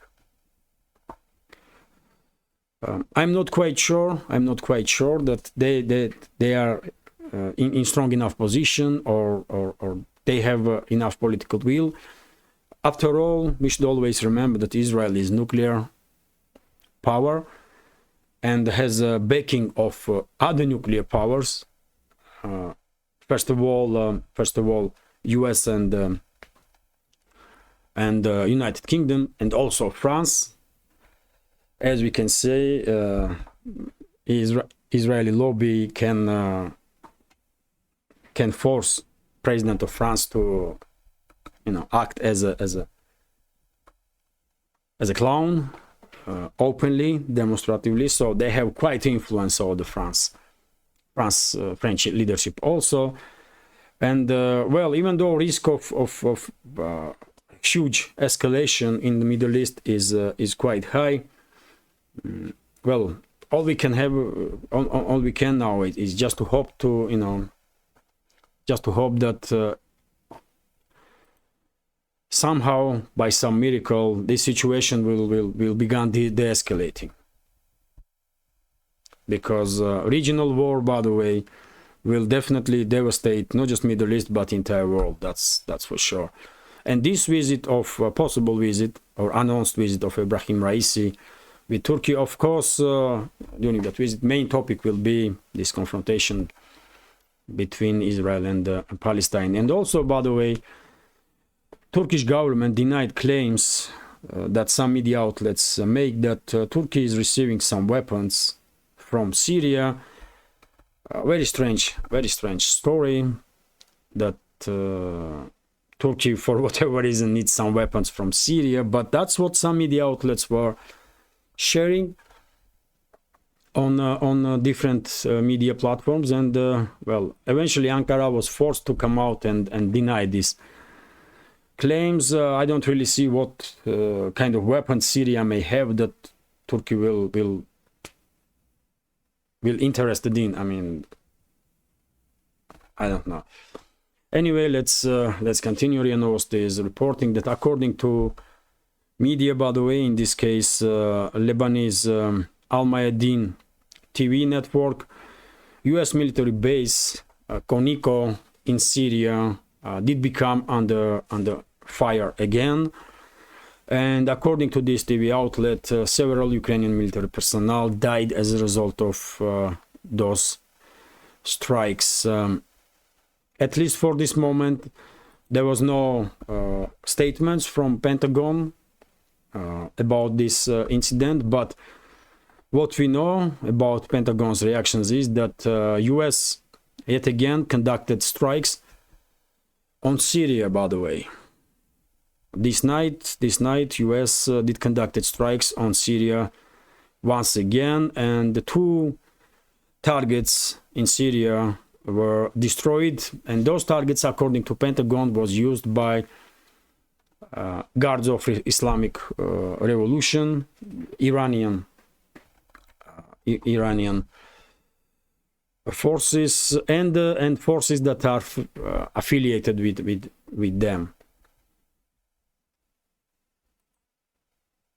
I'm not quite sure that they are in strong enough position, or they have enough political will. After all, we should always remember that Israel is nuclear power and has a backing of other nuclear powers. First of all, U.S. and United Kingdom, and also France. As we can say, Israeli lobby can force President of France to, act as a clown, openly, demonstratively. So they have quite influence over the French leadership also. And well, even though risk of huge escalation in the Middle East is quite high, well, all we can now is just to hope that somehow, by some miracle, this situation will begin de-escalating. Because regional war, by the way, will definitely devastate not just Middle East but entire world. That's for sure. And this possible visit or announced visit of Ebrahim Raisi with Turkey, of course, during that visit, main topic will be this confrontation between Israel and Palestine. And also, by the way, Turkish government denied claims that some media outlets make that Turkey is receiving some weapons from Syria. Very strange story that Turkey, for whatever reason, needs some weapons from Syria, but that's what some media outlets were sharing on different media platforms. And well, eventually Ankara was forced to come out and deny these claims. I don't really see what kind of weapons Syria may have that Turkey will interested in. I mean, I don't know. Anyway, let's continue. RIA Novosti is reporting that according to media, by the way, in this case, Lebanese Al Mayadeen TV network, U.S. military base Koniko in Syria did become under fire again. And according to this TV outlet, several Ukrainian military personnel died as a result of those strikes. At least for this moment, there was no statements from Pentagon about this incident, but what we know about Pentagon's reactions is that US yet again conducted strikes on Syria, by the way. This night, US did conducted strikes on Syria once again, and the two targets in Syria were destroyed, and those targets, according to Pentagon, was used by guards of Islamic Revolution, Iranian forces, and forces that are affiliated with them.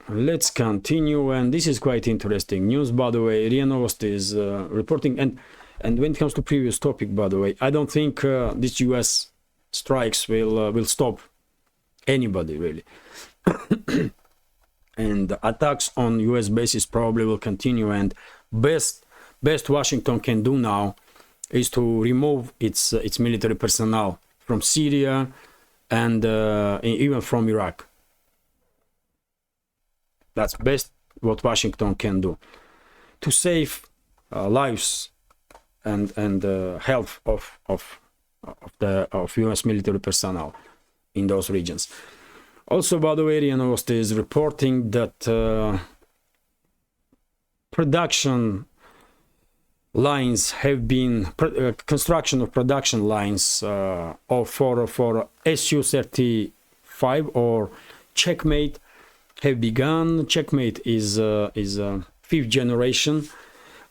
Let's continue, and this is quite interesting news, by the way. RIA Novosti is reporting, and when it comes to previous topic, by the way, I don't think these US strikes will stop anybody, really. And attacks on US bases probably will continue, and best Washington can do now is to remove its military personnel from Syria and even from Iraq. That's best what Washington can do to save lives and health of US military personnel in those regions. Also, by the way, RIA Novosti is reporting that production lines have been construction of production lines for Su-75 or Checkmate have begun. Checkmate is a fifth generation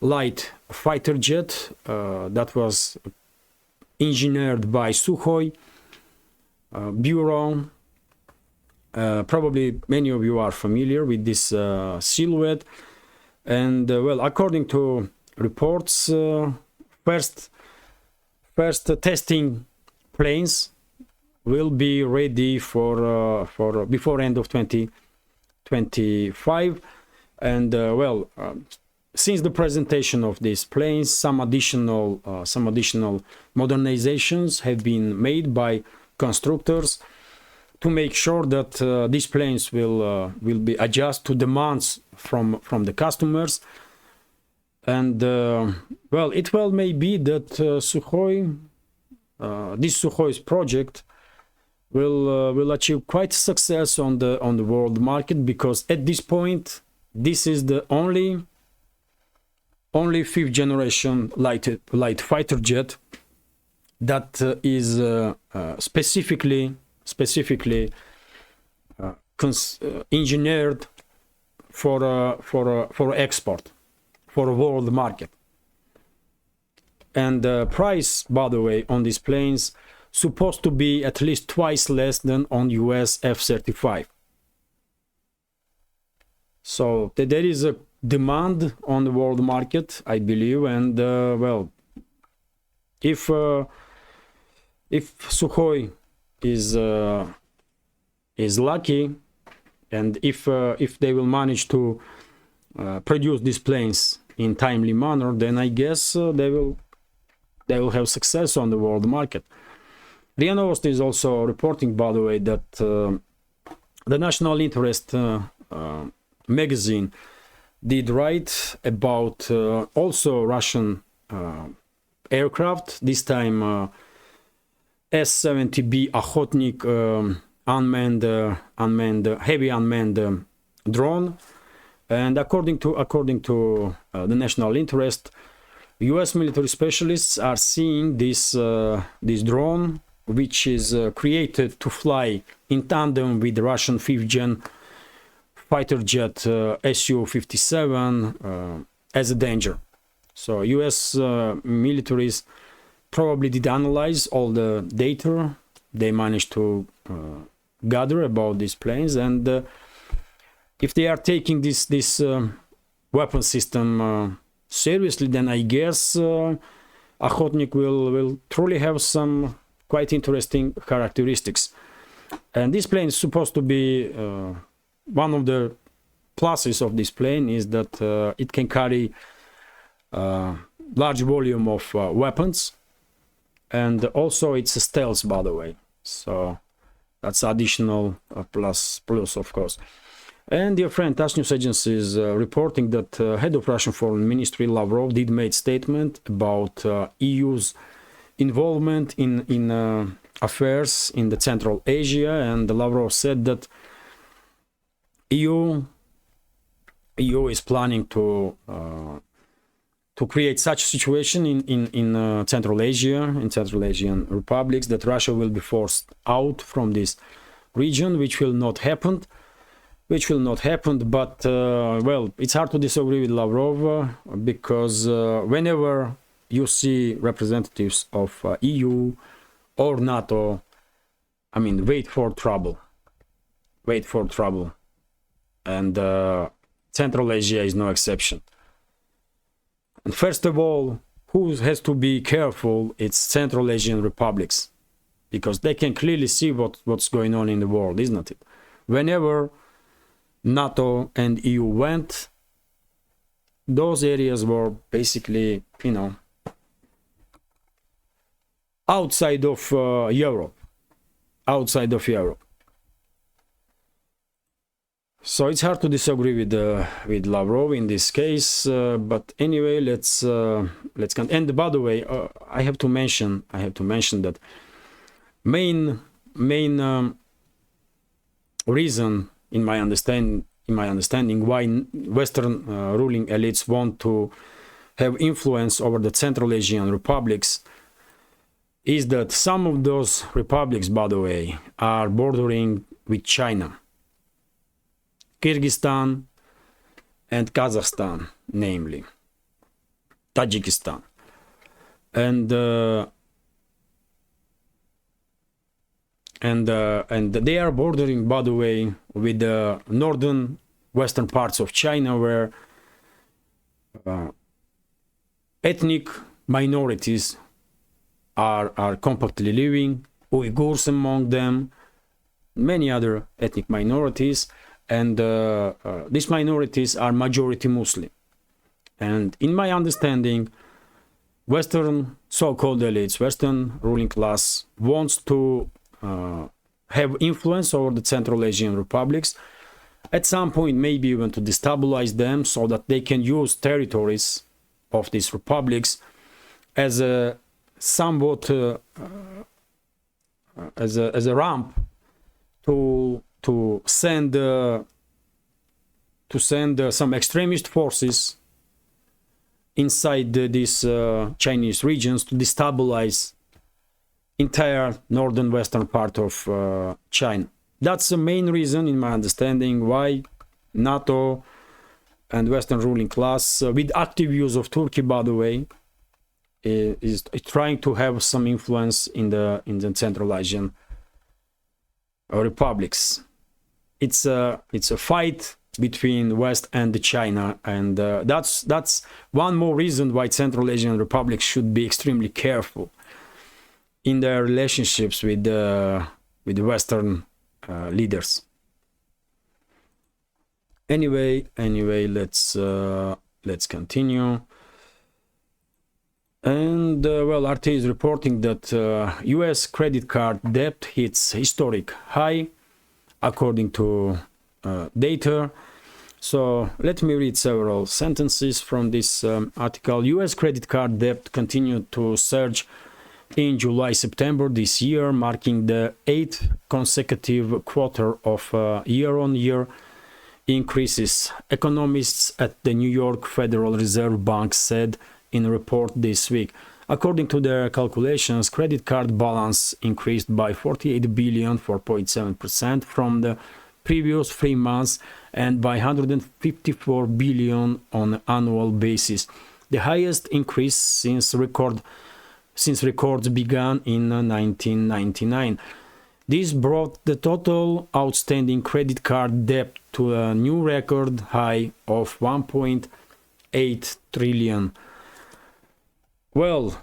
light fighter jet that was engineered by Sukhoi Bureau. Probably many of you are familiar with this silhouette, and well, according to reports, first testing planes will be ready for before end of 2025. And since the presentation of these planes, some additional modernizations have been made by constructors to make sure that these planes will be adjust to demands from the customers. And it well may be that Sukhoi, this Sukhoi's project will achieve quite success on the world market, because at this point this is the only fifth generation light fighter jet that is specifically engineered for export, for a world market. And the price, by the way, on these planes supposed to be at least twice less than on US F-35. So there is a demand on the world market, I believe, and if Sukhoi is lucky, and if they will manage to produce these planes in timely manner, then I guess they will have success on the world market. RIA Novosti is also reporting, by the way, that the National Interest magazine did write about also Russian aircraft, this time S-70B Okhotnik heavy unmanned drone. And according to the National Interest, US military specialists are seeing this drone, which is created to fly in tandem with the Russian 5th gen fighter jet Su-57 as a danger. So US militaries probably did analyze all the data they managed to gather about these planes, and if they are taking this weapon system seriously, then I guess Okhotnik will truly have some quite interesting characteristics. And this plane is supposed to be one of the pluses of this plane is that it can carry large volume of weapons, and also it's a stealth, by the way, so that's additional plus of course. And dear friend, TASS news agency is reporting that head of Russian Foreign Ministry Lavrov did make statement about EU's involvement in affairs in the Central Asia, and Lavrov said that EU is planning to create such a situation in Central Asia, in Central Asian republics, that Russia will be forced out from this region, which will not happen. But it's hard to disagree with Lavrov, because whenever you see representatives of EU or NATO, I mean, wait for trouble, and Central Asia is no exception. And first of all, who has to be careful? It's Central Asian republics, because they can clearly see what's going on in the world, isn't it? Whenever NATO and EU went, those areas were basically, outside of Europe. So it's hard to disagree with Lavrov in this case, but anyway, let's and by the way, I have to mention that main reason in my understanding why Western ruling elites want to have influence over the Central Asian republics is that some of those republics, by the way, are bordering with China. Kyrgyzstan and Kazakhstan, namely Tajikistan, and they are bordering, by the way, with the northern western parts of China, where ethnic minorities are compactly living, Uyghurs among them, many other ethnic minorities, and these minorities are majority Muslim. And in my understanding, Western so-called elites, Western ruling class wants to have influence over the Central Asian republics, at some point maybe even to destabilize them so that they can use territories of these republics as a somewhat as a ramp to send some extremist forces inside these Chinese regions to destabilize entire northern western part of China. That's the main reason, in my understanding, why NATO and Western ruling class, with active use of Turkey, by the way, is trying to have some influence in the Central Asian republics. It's a fight between West and China, and that's one more reason why Central Asian republics should be extremely careful in their relationships with the Western leaders. Anyway, let's continue. And well, RT is reporting that US credit card debt hits historic high according to data. So let me read several sentences from this article. US credit card debt continued to surge in July-September this year, marking the 8th consecutive quarter of year-on-year increases, economists at the New York Federal Reserve Bank said in a report this week. According to their calculations, credit card balance increased by 48 billion, 4.7% from the previous 3 months, and by 154 billion on an annual basis, the highest increase since records began in 1999. This brought the total outstanding credit card debt to a new record high of 1.8 trillion. Well,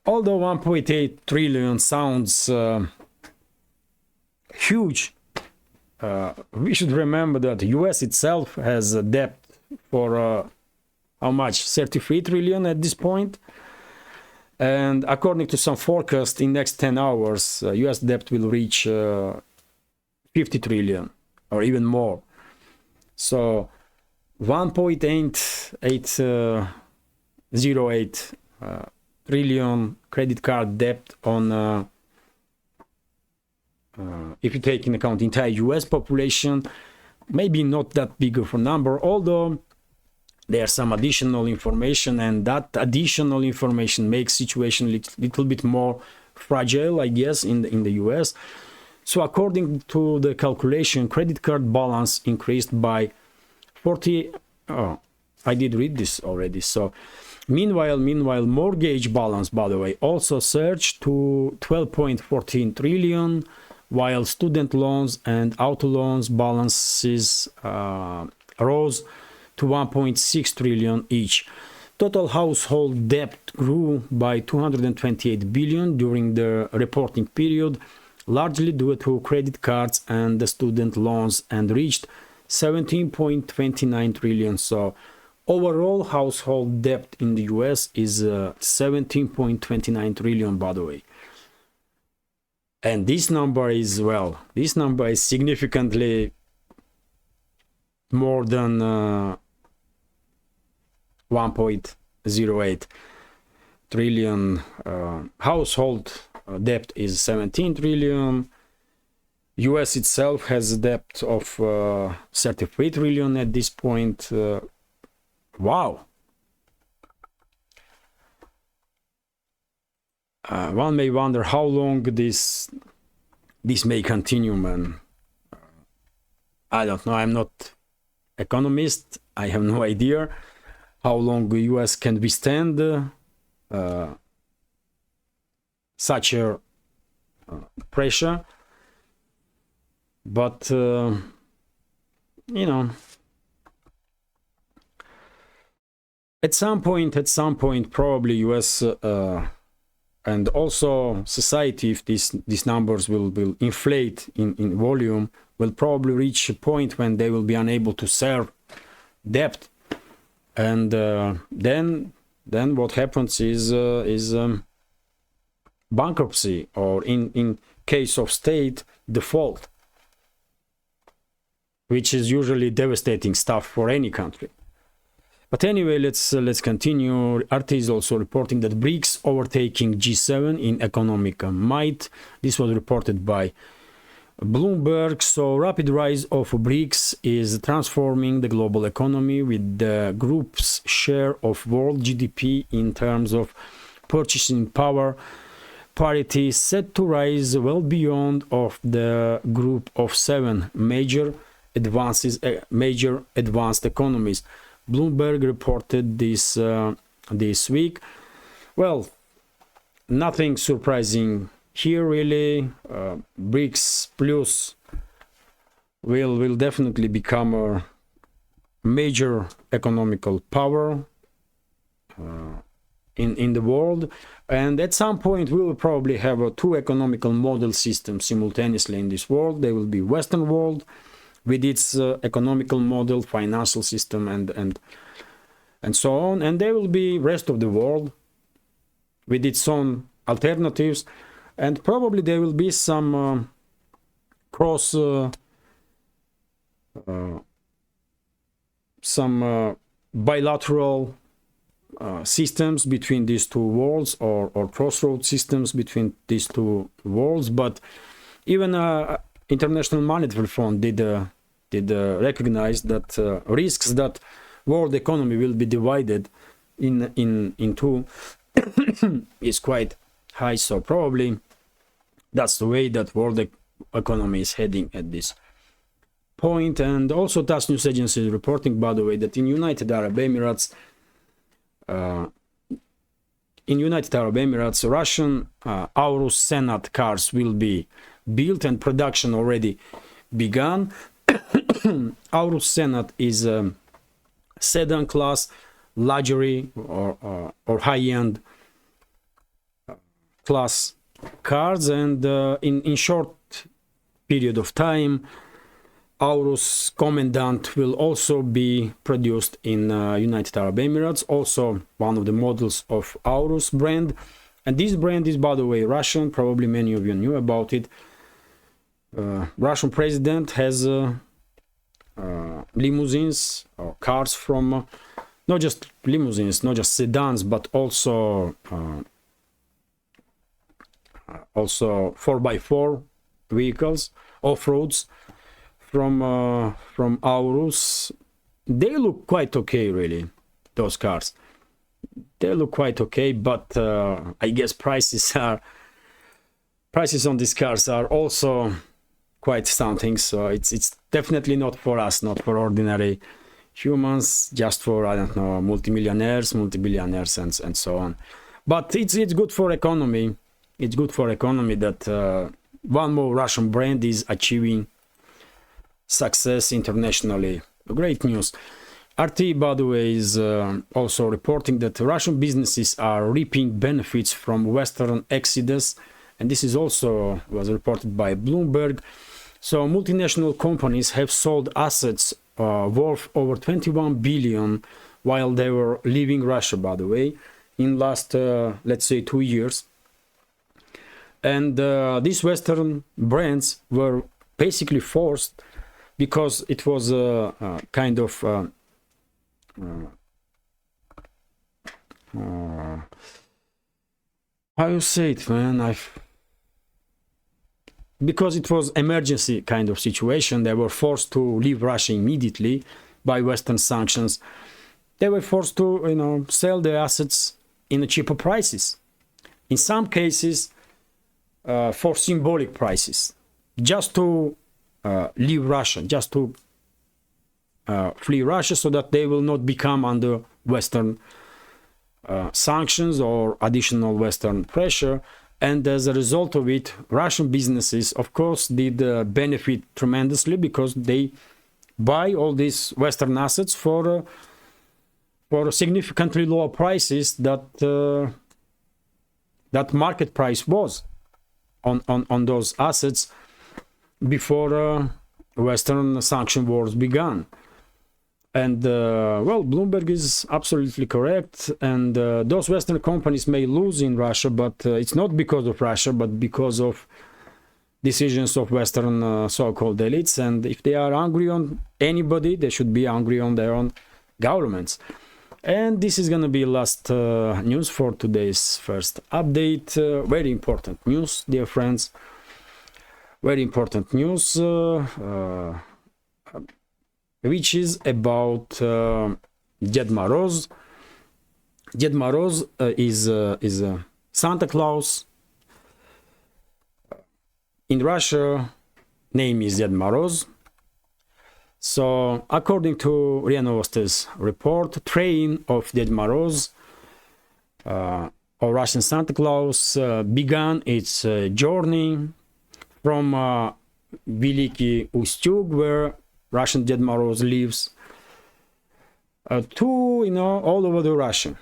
although 1.8 trillion sounds huge, we should remember that the US itself has a debt for how much? 33 trillion at this point. And according to some forecast, in next 10 hours, US debt will reach 50 trillion or even more. So 1.808 trillion credit card debt on, if you take into account the entire US population, maybe not that big of a number, although there's some additional information, and that additional information makes situation a little bit more fragile, I guess, in the US. So according to the calculation, credit card balance increased by 40. Oh, I did read this already. So meanwhile, mortgage balance, by the way, also surged to 12.14 trillion, while student loans and auto loans balances rose to 1.6 trillion each. Total household debt grew by 228 billion during the reporting period, largely due to credit cards and the student loans, and reached 17.29 trillion. So overall household debt in the US is 17.29 trillion, by the way. And this number is, well, this number is significantly more than 1.08 trillion. Household debt is 17 trillion. US itself has a debt of 33 trillion at this point. Wow. One may wonder how long this may continue, man. I don't know. I'm not economist. I have no idea how long the US can withstand such a pressure. But you know, at some point, probably US and also society, if these numbers will inflate in volume, will probably reach a point when they will be unable to serve debt, and then what happens is bankruptcy, or in case of state, default, which is usually devastating stuff for any country. But anyway, let's continue. RT is also reporting that BRICS overtaking G7 in economic might. This was reported by Bloomberg. So rapid rise of BRICS is transforming the global economy, with the group's share of world GDP in terms of purchasing power parity set to rise well beyond of the group of 7 major advanced economies. Bloomberg reported this this week. Well, nothing surprising here really. BRICS Plus will definitely become a major economical power in the world, and at some point we will probably have 2 economical model systems simultaneously in this world. There will be Western world with its economical model, financial system, and so on, and there will be rest of the world with its own alternatives, and probably there will be some cross some bilateral systems between these 2 worlds, or crossroad systems between these 2 worlds. But even International Monetary Fund did recognize that risks that world economy will be divided in 2 is quite high. So probably that's the way that world economy is heading at this point. And also TASS news agency is reporting, by the way, that in United Arab Emirates, Russian Aurus Senat cars will be built, and production already begun. Aurus Senat is a sedan class luxury or high-end class cars, and in short period of time, Aurus Commandant will also be produced in United Arab Emirates, also one of the models of Aurus brand. And this brand is, by the way, Russian. Probably many of you knew about it. Russian president has limousines or cars from not just limousines, not just sedans, but also 4x4 vehicles, off-roads from Aurus. They look quite okay, really, those cars. They look quite okay, but I guess prices on these cars are also quite stunting. So it's definitely not for us, not for ordinary humans, just for, I don't know, multimillionaires, multi-billionaires, and so on. But it's good for economy. It's good for economy that one more Russian brand is achieving success internationally. Great news. RT, by the way, is also reporting that Russian businesses are reaping benefits from Western exodus, and this is also was reported by Bloomberg. So multinational companies have sold assets worth over 21 billion while they were leaving Russia, by the way, in last, let's say, 2 years. And these Western brands were basically forced, because it was a kind of how you say it, man? Because it was emergency kind of situation. They were forced to leave Russia immediately by Western sanctions. They were forced to, sell their assets in cheaper prices. In some cases, for symbolic prices, just to leave Russia, just to flee Russia, so that they will not become under Western sanctions or additional Western pressure. And as a result of it, Russian businesses, of course, did benefit tremendously, because they buy all these Western assets for significantly lower prices that that market price was on those assets before Western sanction wars began. And well, Bloomberg is absolutely correct, and those Western companies may lose in Russia, but it's not because of Russia, but because of decisions of Western so-called elites. And if they are angry on anybody, they should be angry on their own governments. And this is gonna be last news for today's first update. Very important news, dear friends. Very important news, which is about Ded Moroz. Ded Moroz is Santa Claus. In Russia, name is Ded Moroz. So, according to RIA Novosti's report, train of Ded Moroz, or Russian Santa Claus, began its journey from Veliki Ustyug, where Russian Ded Moroz lives, to all over the Russia.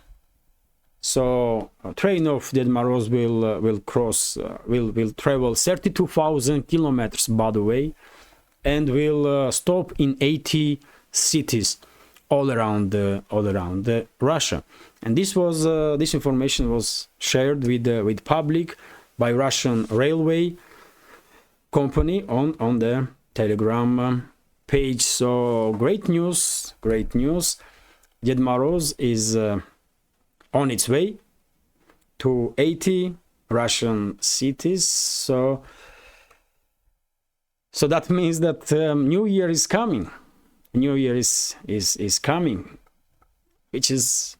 So a train of Ded Moroz will travel 32,000 kilometers, by the way, and will stop in 80 cities all around Russia. And this information was shared with public by Russian railway company on the Telegram page. So great news, great news. Ded Moroz is on its way to 80 Russian cities. So that means that New Year is coming. New Year is coming, which is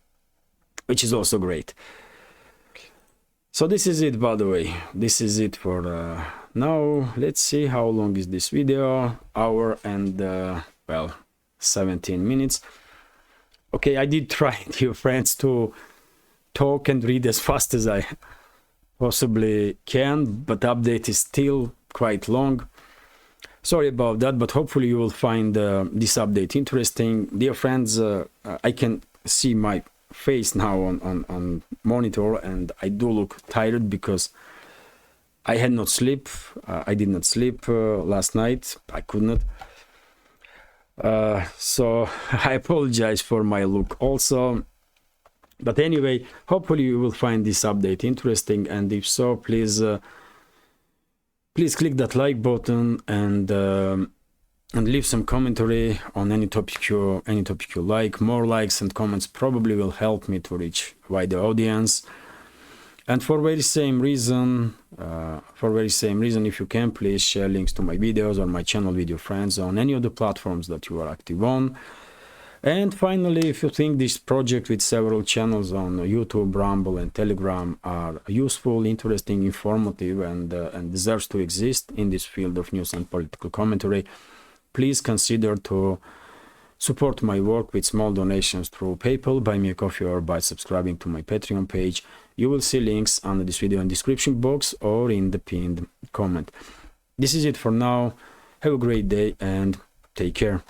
also great. So this is it, by the way. This is it for now. Let's see how long is this video. Hour and well, 17 minutes. Okay, I did try, dear friends, to talk and read as fast as I possibly can, but the update is still quite long. Sorry about that, but hopefully you will find this update interesting. Dear friends, I can see my face now on monitor, and I do look tired because I had not sleep. I did not sleep last night. I could not. So I apologize for my look also. But anyway, hopefully you will find this update interesting, and if so, please click that like button and leave some commentary on any topic you like. More likes and comments probably will help me to reach wider audience. And for very same reason, if you can, please share links to my videos or my channel with your friends on any of the platforms that you are active on. And finally, if you think this project with several channels on YouTube, Rumble and Telegram are useful, interesting, informative, and deserves to exist in this field of news and political commentary, please consider to support my work with small donations through PayPal, Buy Me a Coffee, or by subscribing to my Patreon page. You will see links under this video in the description box or in the pinned comment. This is it for now. Have a great day and take care.